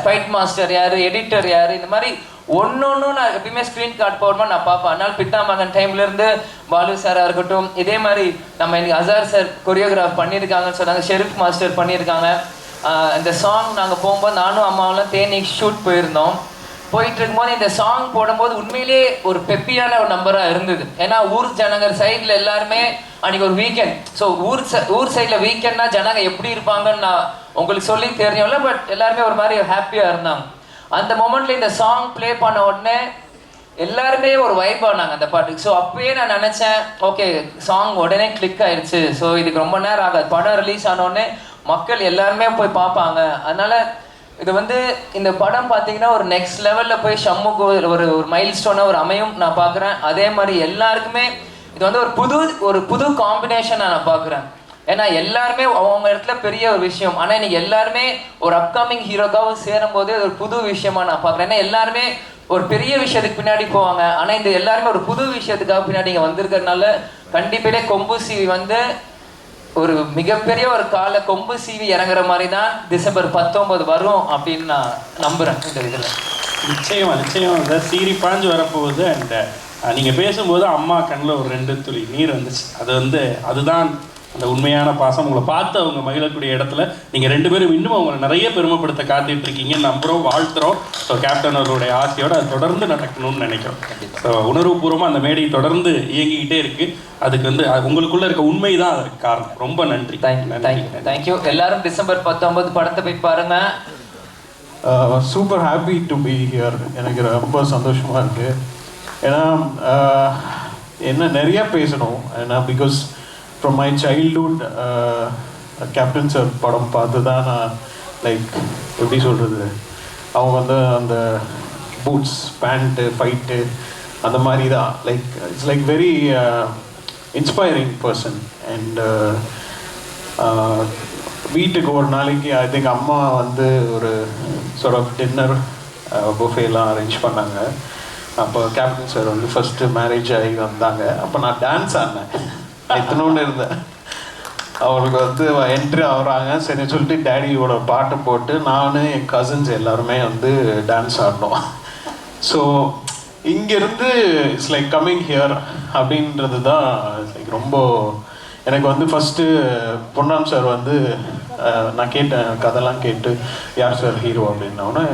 ஃபைட் மாஸ்டர் யார், எடிட்டர் யார், இந்த மாதிரி ஒன்னொன்னும் நான் எப்பயுமே ஸ்க்ரீன் கார்டு போடும்போது நான் பார்ப்பேன். அதனால பித்தாமகன் டைம்லேருந்து பாலு சாராக இருக்கட்டும், இதே மாதிரி நம்ம இன்னைக்கு அசார் சார் கொரியோகிராஃப் பண்ணியிருக்காங்கன்னு சொன்னாங்க, ஷெரீஃப் மாஸ்டர் பண்ணியிருக்காங்க. இந்த சாங் நாங்கள் போகும்போது நானும் அம்மாவெல்லாம் தேனி ஷூட் போயிருந்தோம். போயிட்டு இருக்கும்போது இந்த சாங் போடும்போது உண்மையிலேயே ஒரு பெப்பியான ஒரு நம்பராக இருந்தது. ஏன்னா ஊர் ஜனங்கள் சைடில் எல்லாருமே அன்றைக்கி ஒரு வீக்கெண்ட். ஸோ ஊர் சைடில் வீக்கெண்ட்னா ஜனங்க எப்படி இருப்பாங்கன்னு நான் உங்களுக்கு சொல்லி தெரியும்ல, பட் எல்லாருமே ஒரு மாதிரி ஹாப்பியாக இருந்தாங்க. அந்த மொமெண்ட்ல இந்த சாங் ப்ளே பண்ண உடனே எல்லாருமே ஒரு வைப் ஆனாங்க அந்த பாட்டுக்கு. ஸோ அப்பயே நான் நினச்சேன், ஓகே சாங் உடனே கிளிக் ஆயிடுச்சு, ஸோ இதுக்கு ரொம்ப நேரம் ஆகாது, படம் ரிலீஸ் ஆனோடனே மக்கள் எல்லாருமே போய் பார்ப்பாங்க. அதனால இது வந்து இந்த படம் பார்த்தீங்கன்னா ஒரு நெக்ஸ்ட் லெவலில் போய் ஷம்முக்கு ஒரு மைல் ஸ்டோனாக ஒரு அமையும் நான் பார்க்குறேன். அதே மாதிரி எல்லாருக்குமே இது வந்து ஒரு புது காம்பினேஷனாக நான் பார்க்குறேன். ஏன்னா எல்லாருமே அவங்க இடத்துல பெரிய ஒரு விஷயம், ஆனால் இன்னைக்கு எல்லாருமே ஒரு அப்கமிங் ஹீரோக்காகவும் சேரும் போது ஒரு புது விஷயமா நான் பார்க்குறேன். ஏன்னா எல்லாருமே ஒரு பெரிய விஷயத்துக்கு பின்னாடி போவாங்க, ஆனால் இந்த எல்லாருமே ஒரு புது விஷயத்துக்காக பின்னாடி இங்கே வந்திருக்கிறதுனால கண்டிப்பாக கொம்பு சீவி வந்து ஒரு மிகப்பெரிய ஒரு கால கொம்பு சீவி இறங்குற மாதிரி தான் டிசம்பர் 19 வரும் அப்படின்னு நான் நம்புகிறேன். இந்த இதில் நிச்சயம் சார் சீரி பாஞ்சு வரப்போகுது. அண்ட் நீங்கள் பேசும்போது அம்மா கண்ணில் ஒரு 2 துளி நீர் வந்துச்சு. அதுதான் அந்த உண்மையான பாசம். உங்களை பார்த்து அவங்க மகிழக்கூடிய இடத்துல நீங்கள் 2 பேரும் இன்னும் அவங்களை நிறைய பெருமைப்படுத்த காத்துட்டு இருக்கீங்கன்னு நம்புகிறோம், வாழ்த்துறோம். ஸோ கேப்டன் அவர்களுடைய ஆசையோடு அது தொடர்ந்து நடக்கணும்னு நினைக்கிறோம். ஸோ உணர்வுபூர்வமாக அந்த மேடை தொடர்ந்து இயங்கிக்கிட்டே இருக்குது. அதுக்கு வந்து உங்களுக்குள்ளே இருக்க உண்மை தான் அதுக்கு காரணம். ரொம்ப நன்றி. தேங்க்யூ. எல்லாரும் டிசம்பர் 19 படத்தை போய் பாருங்க. Super happy to be here. எனக்கு ரொம்ப சந்தோஷமாக இருக்குது. ஏன்னா என்ன நிறையா பேசணும். ஏன்னா because from my childhood captain sir படம் பார்த்து தான் நான் லைக் எப்படி சொல்கிறது, அவங்க வந்து அந்த பூட்ஸ் பேண்ட்டு ஃபைட்டு அந்த மாதிரி தான் like it's like very inspiring person. And வீட்டுக்கு ஒரு நாளைக்கு ஐ திங்க் அம்மா வந்து ஒரு சார்ட் ஆஃப் டின்னர் புஃபேலாம் அரேஞ்ச் பண்ணாங்க. அப்போ கேப்டன் சார் வந்து ஃபஸ்ட்டு மேரேஜ் ஆகி வந்தாங்க. அப்போ நான் டான்ஸ் ஆடினேன், இத்தனோன்னு இருந்தேன். அவருக்கு வந்து என்ட்ரி ஆகுறாங்க, சரி சொல்லிட்டு டேடியோட பாட்டு போட்டு நான் என் கசின்ஸ் எல்லாருமே வந்து டான்ஸ் ஆடினோம். ஸோ இங்கேருந்து இட்ஸ் லைக் கம்மிங் ஹியர் அப்படின்றது தான் லைக் ரொம்ப எனக்கு வந்து ஃபஸ்ட்டு பொன்னாம் சார் வந்து நான் கேட்டேன், கதைலாம் கேட்டு யார் சார் ஹீரோ அப்படின்னோடனே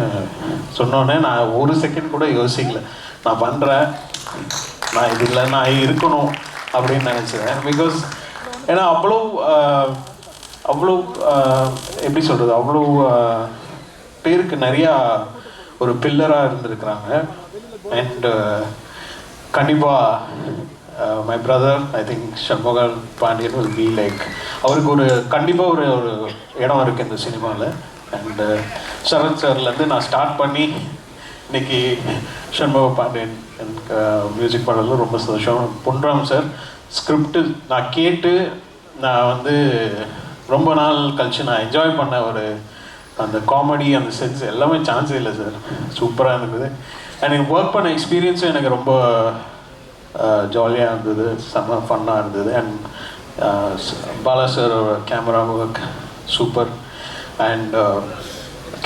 சொன்னோடனே நான் ஒரு செகண்ட் கூட யோசிக்கல, நான் பண்ணுறேன், நான் இது இல்லை நான் இருக்கணும் அப்படின்னு நினச்சேன். பிகாஸ் ஏன்னா அவ்வளோ எப்படி சொல்கிறது, அவ்வளோ பேருக்கு நிறையா ஒரு பில்லராக இருந்திருக்கிறாங்க. அண்ட் கண்டிப்பாக my brother I think Shanmugan Pandian will be like, அவருக்கு ஒரு கண்டிப்பாக ஒரு இடம் இருக்குது இந்த சினிமாவில். அண்டு சரத் சார்லேருந்து நான் ஸ்டார்ட் பண்ணி இன்னைக்கு சண்முக பாண்டியன் எனக்கு மியூசிக் பண்ணுறதுல ரொம்ப சந்தோஷம். பொன்ராம் சார் ஸ்கிரிப்டு நான் கேட்டு நான் வந்து ரொம்ப நாள் கழிச்சு நான் என்ஜாய் பண்ண ஒரு அந்த காமெடி அந்த சென்ஸ் எல்லாமே சான்ஸே இல்லை சார். சூப்பராக இருந்தது. எனக்கு ஒர்க் பண்ண எக்ஸ்பீரியன்ஸும் எனக்கு ரொம்ப ஜாலியாக இருந்தது, செம்ம ஃபன்னாக இருந்தது. And Bala sir camera work super. And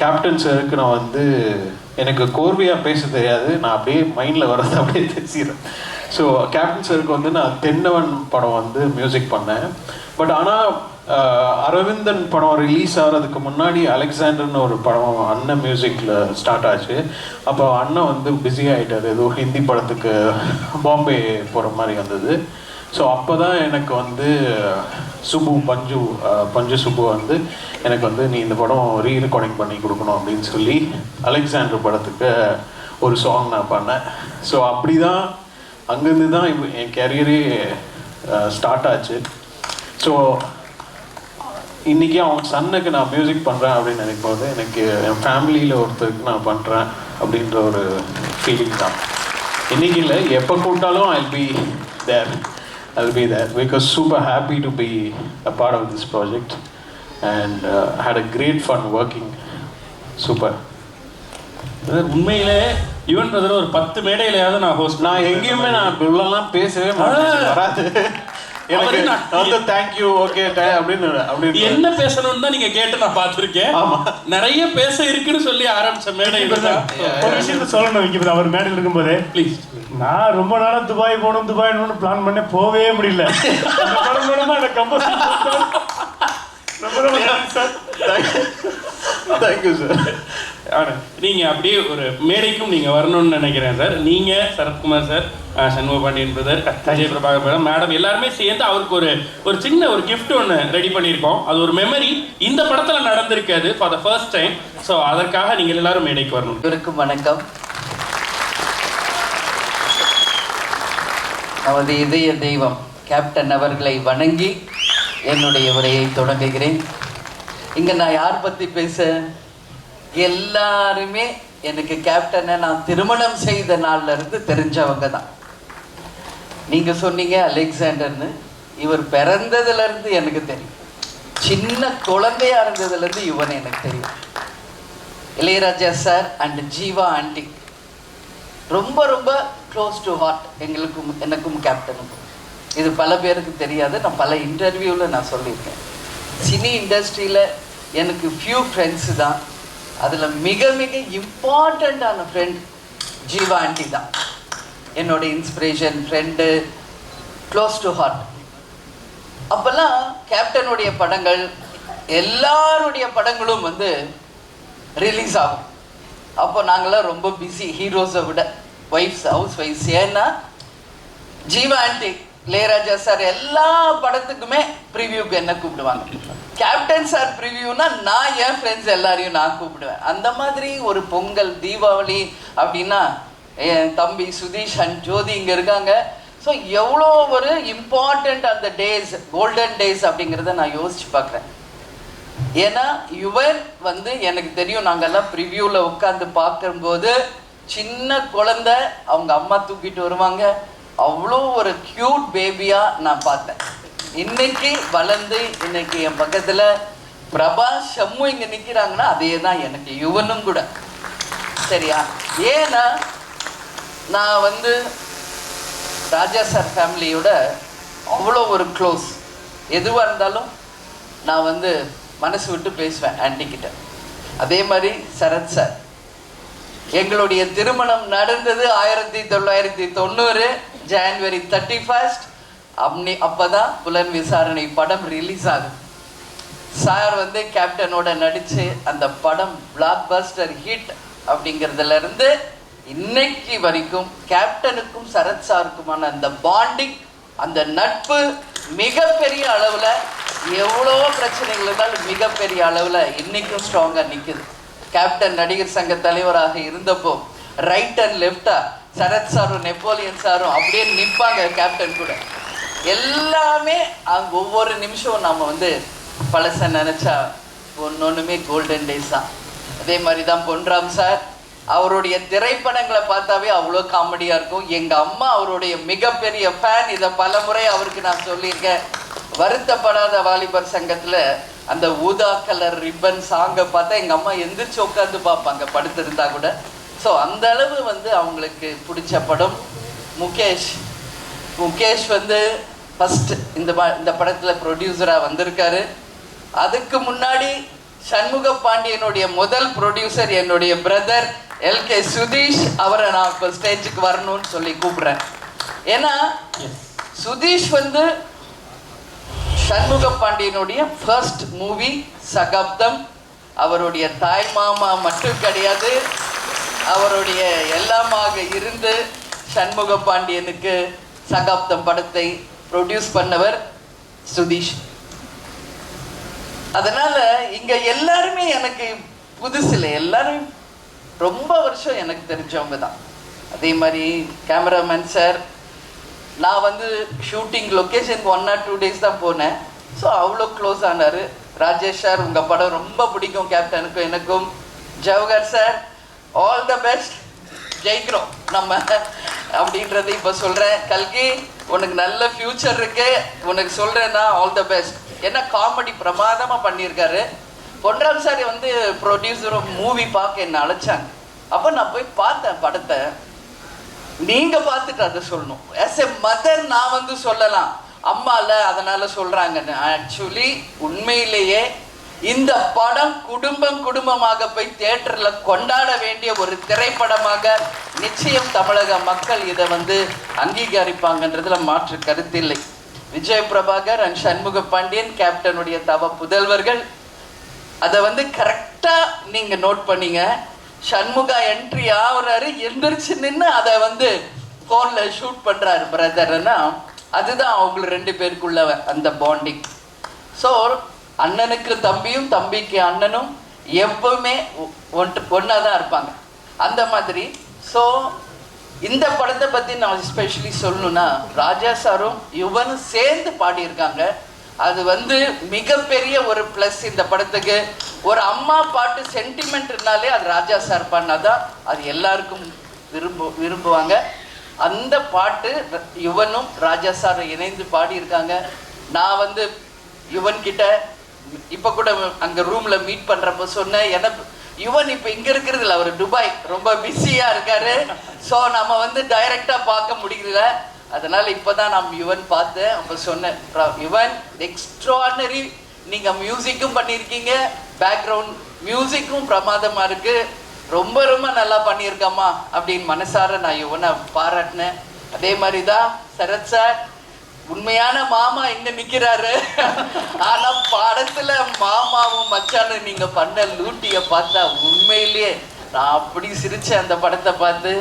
captain சாருக்கு நான் வந்து எனக்கு கோர்வையாக பேச தெரியாது, நான் அப்படியே மைண்டில் வர்றது அப்படியே பேசிடுறேன். ஸோ கேப்டன் சாருக்கு வந்து நான் தென்னவன் படம் வந்து மியூசிக் பண்ணேன். பட் ஆனால் அரவிந்தன் படம் ரிலீஸ் ஆகிறதுக்கு முன்னாடி அலெக்சாண்டர்னு ஒரு படம் அண்ணன் மியூசிக்கில் ஸ்டார்ட் ஆச்சு. அப்போ அண்ணன் வந்து பிஸி ஆகிட்டார், ஏதோ ஹிந்தி படத்துக்கு பாம்பே போகிற மாதிரி வந்தது. ஸோ அப்போ தான் எனக்கு வந்து பஞ்சு சுப்பு வந்து எனக்கு வந்து நீ இந்த படம் ரீரெக்கார்டிங் பண்ணி கொடுக்கணும் அப்படின்னு சொல்லி அலெக்சாண்டர் படத்துக்கு ஒரு சாங் நான் பண்ணேன். ஸோ அப்படி தான் அங்கேருந்து தான் என் கேரியரே ஸ்டார்ட் ஆச்சு. ஸோ இன்றைக்கி அவங்க சன்னுக்கு நான் மியூசிக் பண்ணுறேன் அப்படின்னு நினைக்கும்போது எனக்கு என் ஃபேமிலியில் ஒருத்தருக்கு நான் பண்ணுறேன் அப்படின்ற ஒரு ஃபீலிங் தான். இன்றைக்கி இல்லை, எப்போ கூப்பிட்டாலும் I'll be there because super happy to be a part of this project and had a great fun working. Super. உண்மையிலே யுவன் பிரதர் ஒரு 10 மேடையிலையாவது நான் ஹோஸ்ட், நான் எங்கேயுமே நான் இவ்வளோலாம் பேசவே மாட்டேன், வராது. தேங்க்யூ ஓகே அப்படின்னு என்ன பேசணும்னு தான் நீங்க கேட்டு நான் பார்த்துருக்கேன். ஆமா, நிறைய பேச இருக்குன்னு சொல்லி ஆரம்பிச்ச மேடை. ஒரு விஷயத்த சொல்லணும் இங்க அவர் மேடையில் இருக்கும்போதே, ப்ளீஸ். நான் ரொம்ப நாளா துபாய் போகணும்னு பிளான் பண்ண போவே முடியல. Thank you sir. நீங்க அப்படியே ஒரு மேடைக்கும் நீங்க வரணும்னு நினைக்கிறேன் சார். நீங்க Sarathkumar sir, Shanmuga Pandian brother, Vijay Prabhakar brother, madam எல்லாருமே சேர்ந்து அவருக்கு ஒரு சின்ன ஒரு கிஃப்ட் ஒன்று ரெடி பண்ணியிருக்கோம். அது ஒரு மெமரி, இந்த படத்தில் நடந்திருக்காது for the first time. So அதற்காக நீங்கள் எல்லாரும் மேடைக்கு வரணும். இவருக்கும் வணக்கம். நமது இதய தெய்வம் கேப்டன் அவர்களை வணங்கி என்னுடைய உரையை தொடங்குகிறேன். இங்கே நான் யார் பற்றி பேச, எல்லாருமே எனக்கு கேப்டனை நான் திருமணம் செய்த நாள்ல இருந்து தெரிஞ்சவங்க தான். நீங்க சொன்னீங்க அலெக்சாண்டர்னு, இவர் பிறந்ததுல இருந்து எனக்கு தெரியும். சின்ன குழந்தையா இருந்ததுல இருந்து இவன் எனக்கு தெரியும். Ilaiyaraaja sir and Jeeva aunty ரொம்ப ரொம்ப க்ளோஸ் டு ஹார்ட் எனக்கும் கேப்டனுக்கும். இது பல பேருக்கு தெரியாது, நான் பல இன்டர்வியூவில் நான் சொல்லியிருக்கேன். சினி இண்டஸ்ட்ரியில் எனக்கு ஃபியூ ஃப்ரெண்ட்ஸு தான், அதில் மிக மிக இம்பார்ட்டண்ட்டான ஃப்ரெண்ட் ஜீவா ஆண்டி தான். என்னோட inspiration, friend, close to heart. அப்போல்லாம் கேப்டனுடைய படங்கள் எல்லாருடைய படங்களும் வந்து ரிலீஸ் ஆகும். அப்போ நாங்களாம் ரொம்ப பிஸி, ஹீரோஸை விட ஹவுஸ் ஒய்ஃப்ஸ். ஏன்னா ஜீவா ஆண்டி, இளையராஜா சார் எல்லா படத்துக்குமே ப்ரிவியூக்கு என்ன கூப்பிடுவாங்க. கேப்டன் சார் ப்ரிவியூனா நான் என் ஃப்ரெண்ட்ஸ் எல்லாரையும் நான் கூப்பிடுவேன். அந்த மாதிரி ஒரு பொங்கல், தீபாவளி அப்படின்னா என் தம்பி சுதீஷ் அண்ட் ஜோதி இங்கே இருக்காங்க. ஸோ எவ்வளோ ஒரு இம்பார்ட்டண்ட் அந்த டேஸ், கோல்டன் டேஸ் அப்படிங்கிறத நான் யோசிச்சு பார்க்குறேன். ஏன்னா இவர் வந்து எனக்கு தெரியும், நாங்கெல்லாம் ப்ரிவியூவில் உட்காந்து பார்க்கும்போது சின்ன குழந்தை அவங்க அம்மா தூக்கிட்டு வருவாங்க, அவ்வளோ ஒரு க்யூட் பேபியாக நான் பார்த்தேன். இன்னைக்கு வளர்ந்து இன்னைக்கு என் பக்கத்தில் பிரபாஸ், ஷம்மு இங்கே நிற்கிறாங்கன்னா அதே தான் எனக்கு யுவனும் கூட. சரியா? ஏன்னா நான் வந்து ராஜா சார் ஃபேமிலியோட அவ்வளோ ஒரு க்ளோஸ். எதுவாக இருந்தாலும் நான் வந்து மனசு விட்டு பேசுவேன் ஆண்டிக்கிட்ட. அதே மாதிரி சரத் சார், எங்களுடைய திருமணம் நடந்தது 1990 ஜனவரி 31. அப்போதான் புலன் விசாரணை படம் ரிலீஸ் ஆகுது. சார் வந்து கேப்டனோட நடித்து அந்த படம் பிளாக் பஸ்டர் ஹிட் அப்படிங்கிறதுலேருந்து இன்னைக்கு வரைக்கும் கேப்டனுக்கும் சரத் சாருக்குமான அந்த பாண்டிங் அந்த நட்பு மிகப்பெரிய அளவில் எவ்வளோ பிரச்சனைகள் இருந்தாலும் மிகப்பெரிய அளவில் இன்னைக்கும் ஸ்ட்ராங்காக நிற்குது. கேப்டன் நடிகர் சங்க தலைவராக இருந்தப்போ ரைட் அண்ட் லெஃப்டா சரத் சாரும் நெப்போலியன் சாரும் அப்படியே நிற்பாங்க கேப்டன் கூட. எல்லாமே அங்கே ஒவ்வொரு நிமிஷம் நம்ம வந்து பழச நினச்சா ஒன்னொன்றுமே கோல்டன் டேஸ் தான். அதே மாதிரி தான் பொன்ராம் சார், அவருடைய திரைப்படங்களை பார்த்தாவே அவ்வளோ காமெடியாக இருக்கும். எங்கள் அம்மா அவருடைய மிகப்பெரிய ஃபேன். இதை பல முறை அவருக்கு நான் சொல்லியிருக்கேன். வருத்தப்படாத வாலிபர் சங்கத்தில் அந்த ஊதா கலர் ரிப்பன் சாங்கை பார்த்தா எங்கள் அம்மா எந்திரிச்சு உட்காந்து பார்ப்பாங்க படுத்திருந்தா கூட. ஸோ அந்த அளவு வந்து அவங்களுக்கு பிடிச்ச படம் முகேஷ் வந்து ஃபஸ்ட்டு இந்த படத்தில் ப்ரொடியூசராக வந்திருக்காரு. அதுக்கு முன்னாடி சண்முக பாண்டியனுடைய முதல் ப்ரொடியூசர் என்னுடைய பிரதர் LK சுதீஷ். அவரை நான் இப்போ ஸ்டேஜுக்கு வரணும்னு சொல்லி கூப்பிட்றேன். ஏன்னா சுதீஷ் வந்து சண்முக பாண்டியனுடைய ஃபர்ஸ்ட் மூவி சகாப்தம். அவருடைய தாய் மாமா மட்டும் கிடையாது, அவருடைய எல்லாமாக இருந்து சண்முக பாண்டியனுக்கு சகாப்தம் படத்தை ப்ரொடியூஸ் பண்ணவர் சுதீஷ். அதனால இங்க எல்லாருமே எனக்கு புதுசில்லை, எல்லாரும் ரொம்ப வருஷம் எனக்கு தெரிஞ்சவங்க தான். அதே மாதிரி கேமராமேன் சார், நான் வந்து ஷூட்டிங் லொக்கேஷனுக்கு 1 or 2 days தான் போனேன். ஸோ அவ்வளோ க்ளோஸ் ஆனார். ராஜேஷ் சார், உங்கள் படம் ரொம்ப பிடிக்கும் கேப்டனுக்கும் எனக்கும். Jawahar sir, all the best, ஜெயிக்கிறோம் நம்ம அப்படின்றது இப்போ சொல்கிறேன். கல்கி, உனக்கு நல்ல ஃப்யூச்சர் இருக்கு, உனக்கு சொல்கிறேன்னா ஆல் த பெஸ்ட். ஏன்னா காமெடி பிரமாதமாக பண்ணியிருக்காரு. பொன்ராம் சார் வந்து ப்ரொடியூசரும் மூவி பார்க்க என்னை அழைச்சாங்க. அப்போ நான் போய் பார்த்தேன் படத்தை. நீங்கள் பார்த்துட்டு அதை சொல்லணும். ஆஸ் எ மதர் நான் வந்து சொல்லலாம், அம்மா இல்லை அதனால சொல்கிறாங்கன்னு. ஆக்சுவலி உண்மையிலேயே இந்த படம் குடும்பமாக போய் தியேட்டரில் கொண்டாட வேண்டிய ஒரு திரைப்படமாக நிச்சயம் தமிழக மக்கள் இதை வந்து அங்கீகரிப்பாங்கன்றதுல மாற்று கருத்தில்லை. விஜய் பிரபாகர் அண்ட் சண்முக பாண்டியன் கேப்டனுடைய தவ புதல்வர்கள். அதை வந்து கரெக்டாக நீங்கள் நோட் பண்ணீங்க. சண்முகா என்ட்ரி ஆகுறாரு, எந்திரிச்சு நின்று அதை வந்து ஃபோனில் ஷூட் பண்ணுறாரு பிரதர்னா, அதுதான் அவங்க 2 பேருக்குள்ள அந்த பாண்டிங். ஸோ அண்ணனுக்கு தம்பியும் தம்பிக்கு அண்ணனும் எப்பவுமே ஒன்றா தான் இருப்பாங்க, அந்த மாதிரி. ஸோ இந்த படத்தை பற்றி நான் எஸ்பெஷலி சொல்லணும்னா, ராஜா சாரும் யுவனும் சேர்ந்து பாடியிருக்காங்க. அது வந்து மிகப்பெரிய ஒரு ப்ளஸ் இந்த படத்துக்கு. ஒரு அம்மா பாட்டு சென்டிமெண்ட்னாலே அது ராஜா சார் பண்ணாதான் அது எல்லாருக்கும் விரும்புவாங்க. அந்த பாட்டு யுவனும் ராஜா சாரும் இணைந்து பாடியிருக்காங்க. நான் வந்து யுவன் கிட்ட இப்போ கூட அங்கே ரூமில் மீட் பண்ணுறப்ப சொன்னேன், எனக்கு யுவன் இப்போ இங்கே இருக்கிறது இல்லை, அவர் துபாய் ரொம்ப பிஸியாக இருக்காரு. ஸோ நம்ம வந்து டைரெக்டாக பார்க்க முடியல. அதனால் இப்போ தான் நான் யுவன் பார்த்தேன். அப்போ சொன்னேன், யுவன் எக்ஸ்ட்ரானரி, நீங்கள் மியூசிக்கும் பண்ணியிருக்கீங்க, பேக்ரவுண்ட் மியூசிக்கும் பிரமாதமாக இருக்குது, ரொம்ப ரொம்ப நல்லா பண்ணியிருக்கம்மா அப்படின்னு மனசார நான் யுவனை பாராட்டினேன். அதே மாதிரி தான் சரத் சார், உண்மையான மாமா இங்க நிக்கிறாரு. ஆனா படத்துல மாமாவும் மச்சானும் நீங்க பண்ண லூட்டிய பார்த்தா உண்மையிலேயே நான் அப்படி சிரிச்சேன். அந்த படத்தை பார்த்து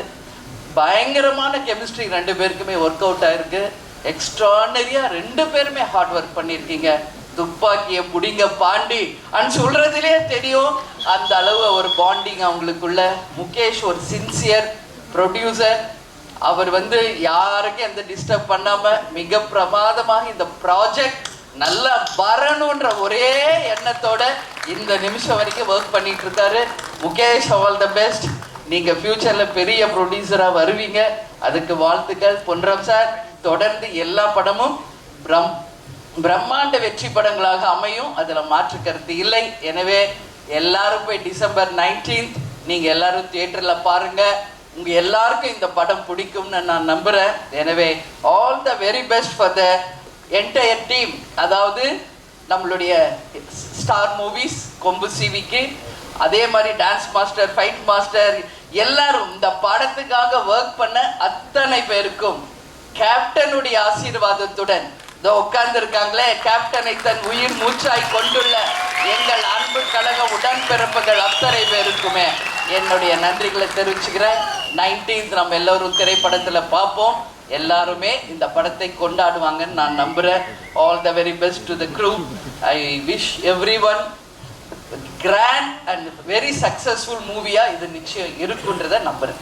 பயங்கரமான கெமிஸ்ட்ரி 2 பேருக்குமே ஒர்க் அவுட் ஆயிருக்கு. எக்ஸ்ட்ரானரியா 2 பேருமே ஹார்ட் ஒர்க் பண்ணியிருக்கீங்க. துப்பாக்கிய புடிங்க பாண்டி அண்ட் சொல்றதுலேயே தெரியும் அந்த அளவு ஒரு பாண்டிங் அவங்களுக்குள்ள. முகேஷ் ஒரு சின்சியர் ப்ரொடியூசர். அவர் வந்து யாருக்கும் எந்த டிஸ்டர்ப் பண்ணாம மிக பிரமாதமாக இந்த ப்ராஜெக்ட் நல்லா வரணுன்ற ஒரே எண்ணத்தோட இந்த நிமிஷம் வரைக்கும் ஒர்க் பண்ணிட்டு இருக்காரு. Mukesh, all the best. நீங்க ஃபியூச்சர்ல பெரிய ப்ரொடியூசரா வருவீங்க, அதுக்கு வாழ்த்துக்கள். பொன்ராம் சார், தொடர்ந்து எல்லா படமும் பிரம்மாண்ட வெற்றி படங்களாக அமையும், அதுல மாற்று கருத்து இல்லை. எனவே எல்லாரும் போய் December 19th நீங்க எல்லாரும் தியேட்டர்ல பாருங்க. உங்க எல்லாருக்கும் இந்த படம் பிடிக்கும்னு நான் நம்புறேன். எனவே all the very best for the entire team. அதாவது நம்மளுடைய ஸ்டார் மூவிஸ் கொம்பு சிவிக்கு, அதே மாதிரி டான்ஸ் மாஸ்டர், ஃபைட் மாஸ்டர், எல்லாரும் இந்த படத்துக்காக ஒர்க் பண்ண அத்தனை பேருக்கும் கேப்டனுடைய ஆசீர்வாதத்துடன் உட்கார்ந்து இருக்காங்களே, கேப்டனை தன் உயிர் மூச்சாய் கொண்டுள்ள எங்கள் அன்பு கழக உடன்பிறப்புகள் அத்தனை பேருக்குமே என்னுடைய நன்றிகளை தெரிவிச்சுக்கிறேன். 19th நம்ம எல்லோரும் திரைப்படத்தில் பார்ப்போம். எல்லாருமே இந்த படத்தை கொண்டாடுவாங்கன்னு நான் நம்புகிறேன். All the very best to the crew. I wish every one grand and very successful மூவியாக இது நிச்சயம் இருக்குன்றதை நம்புகிறேன்.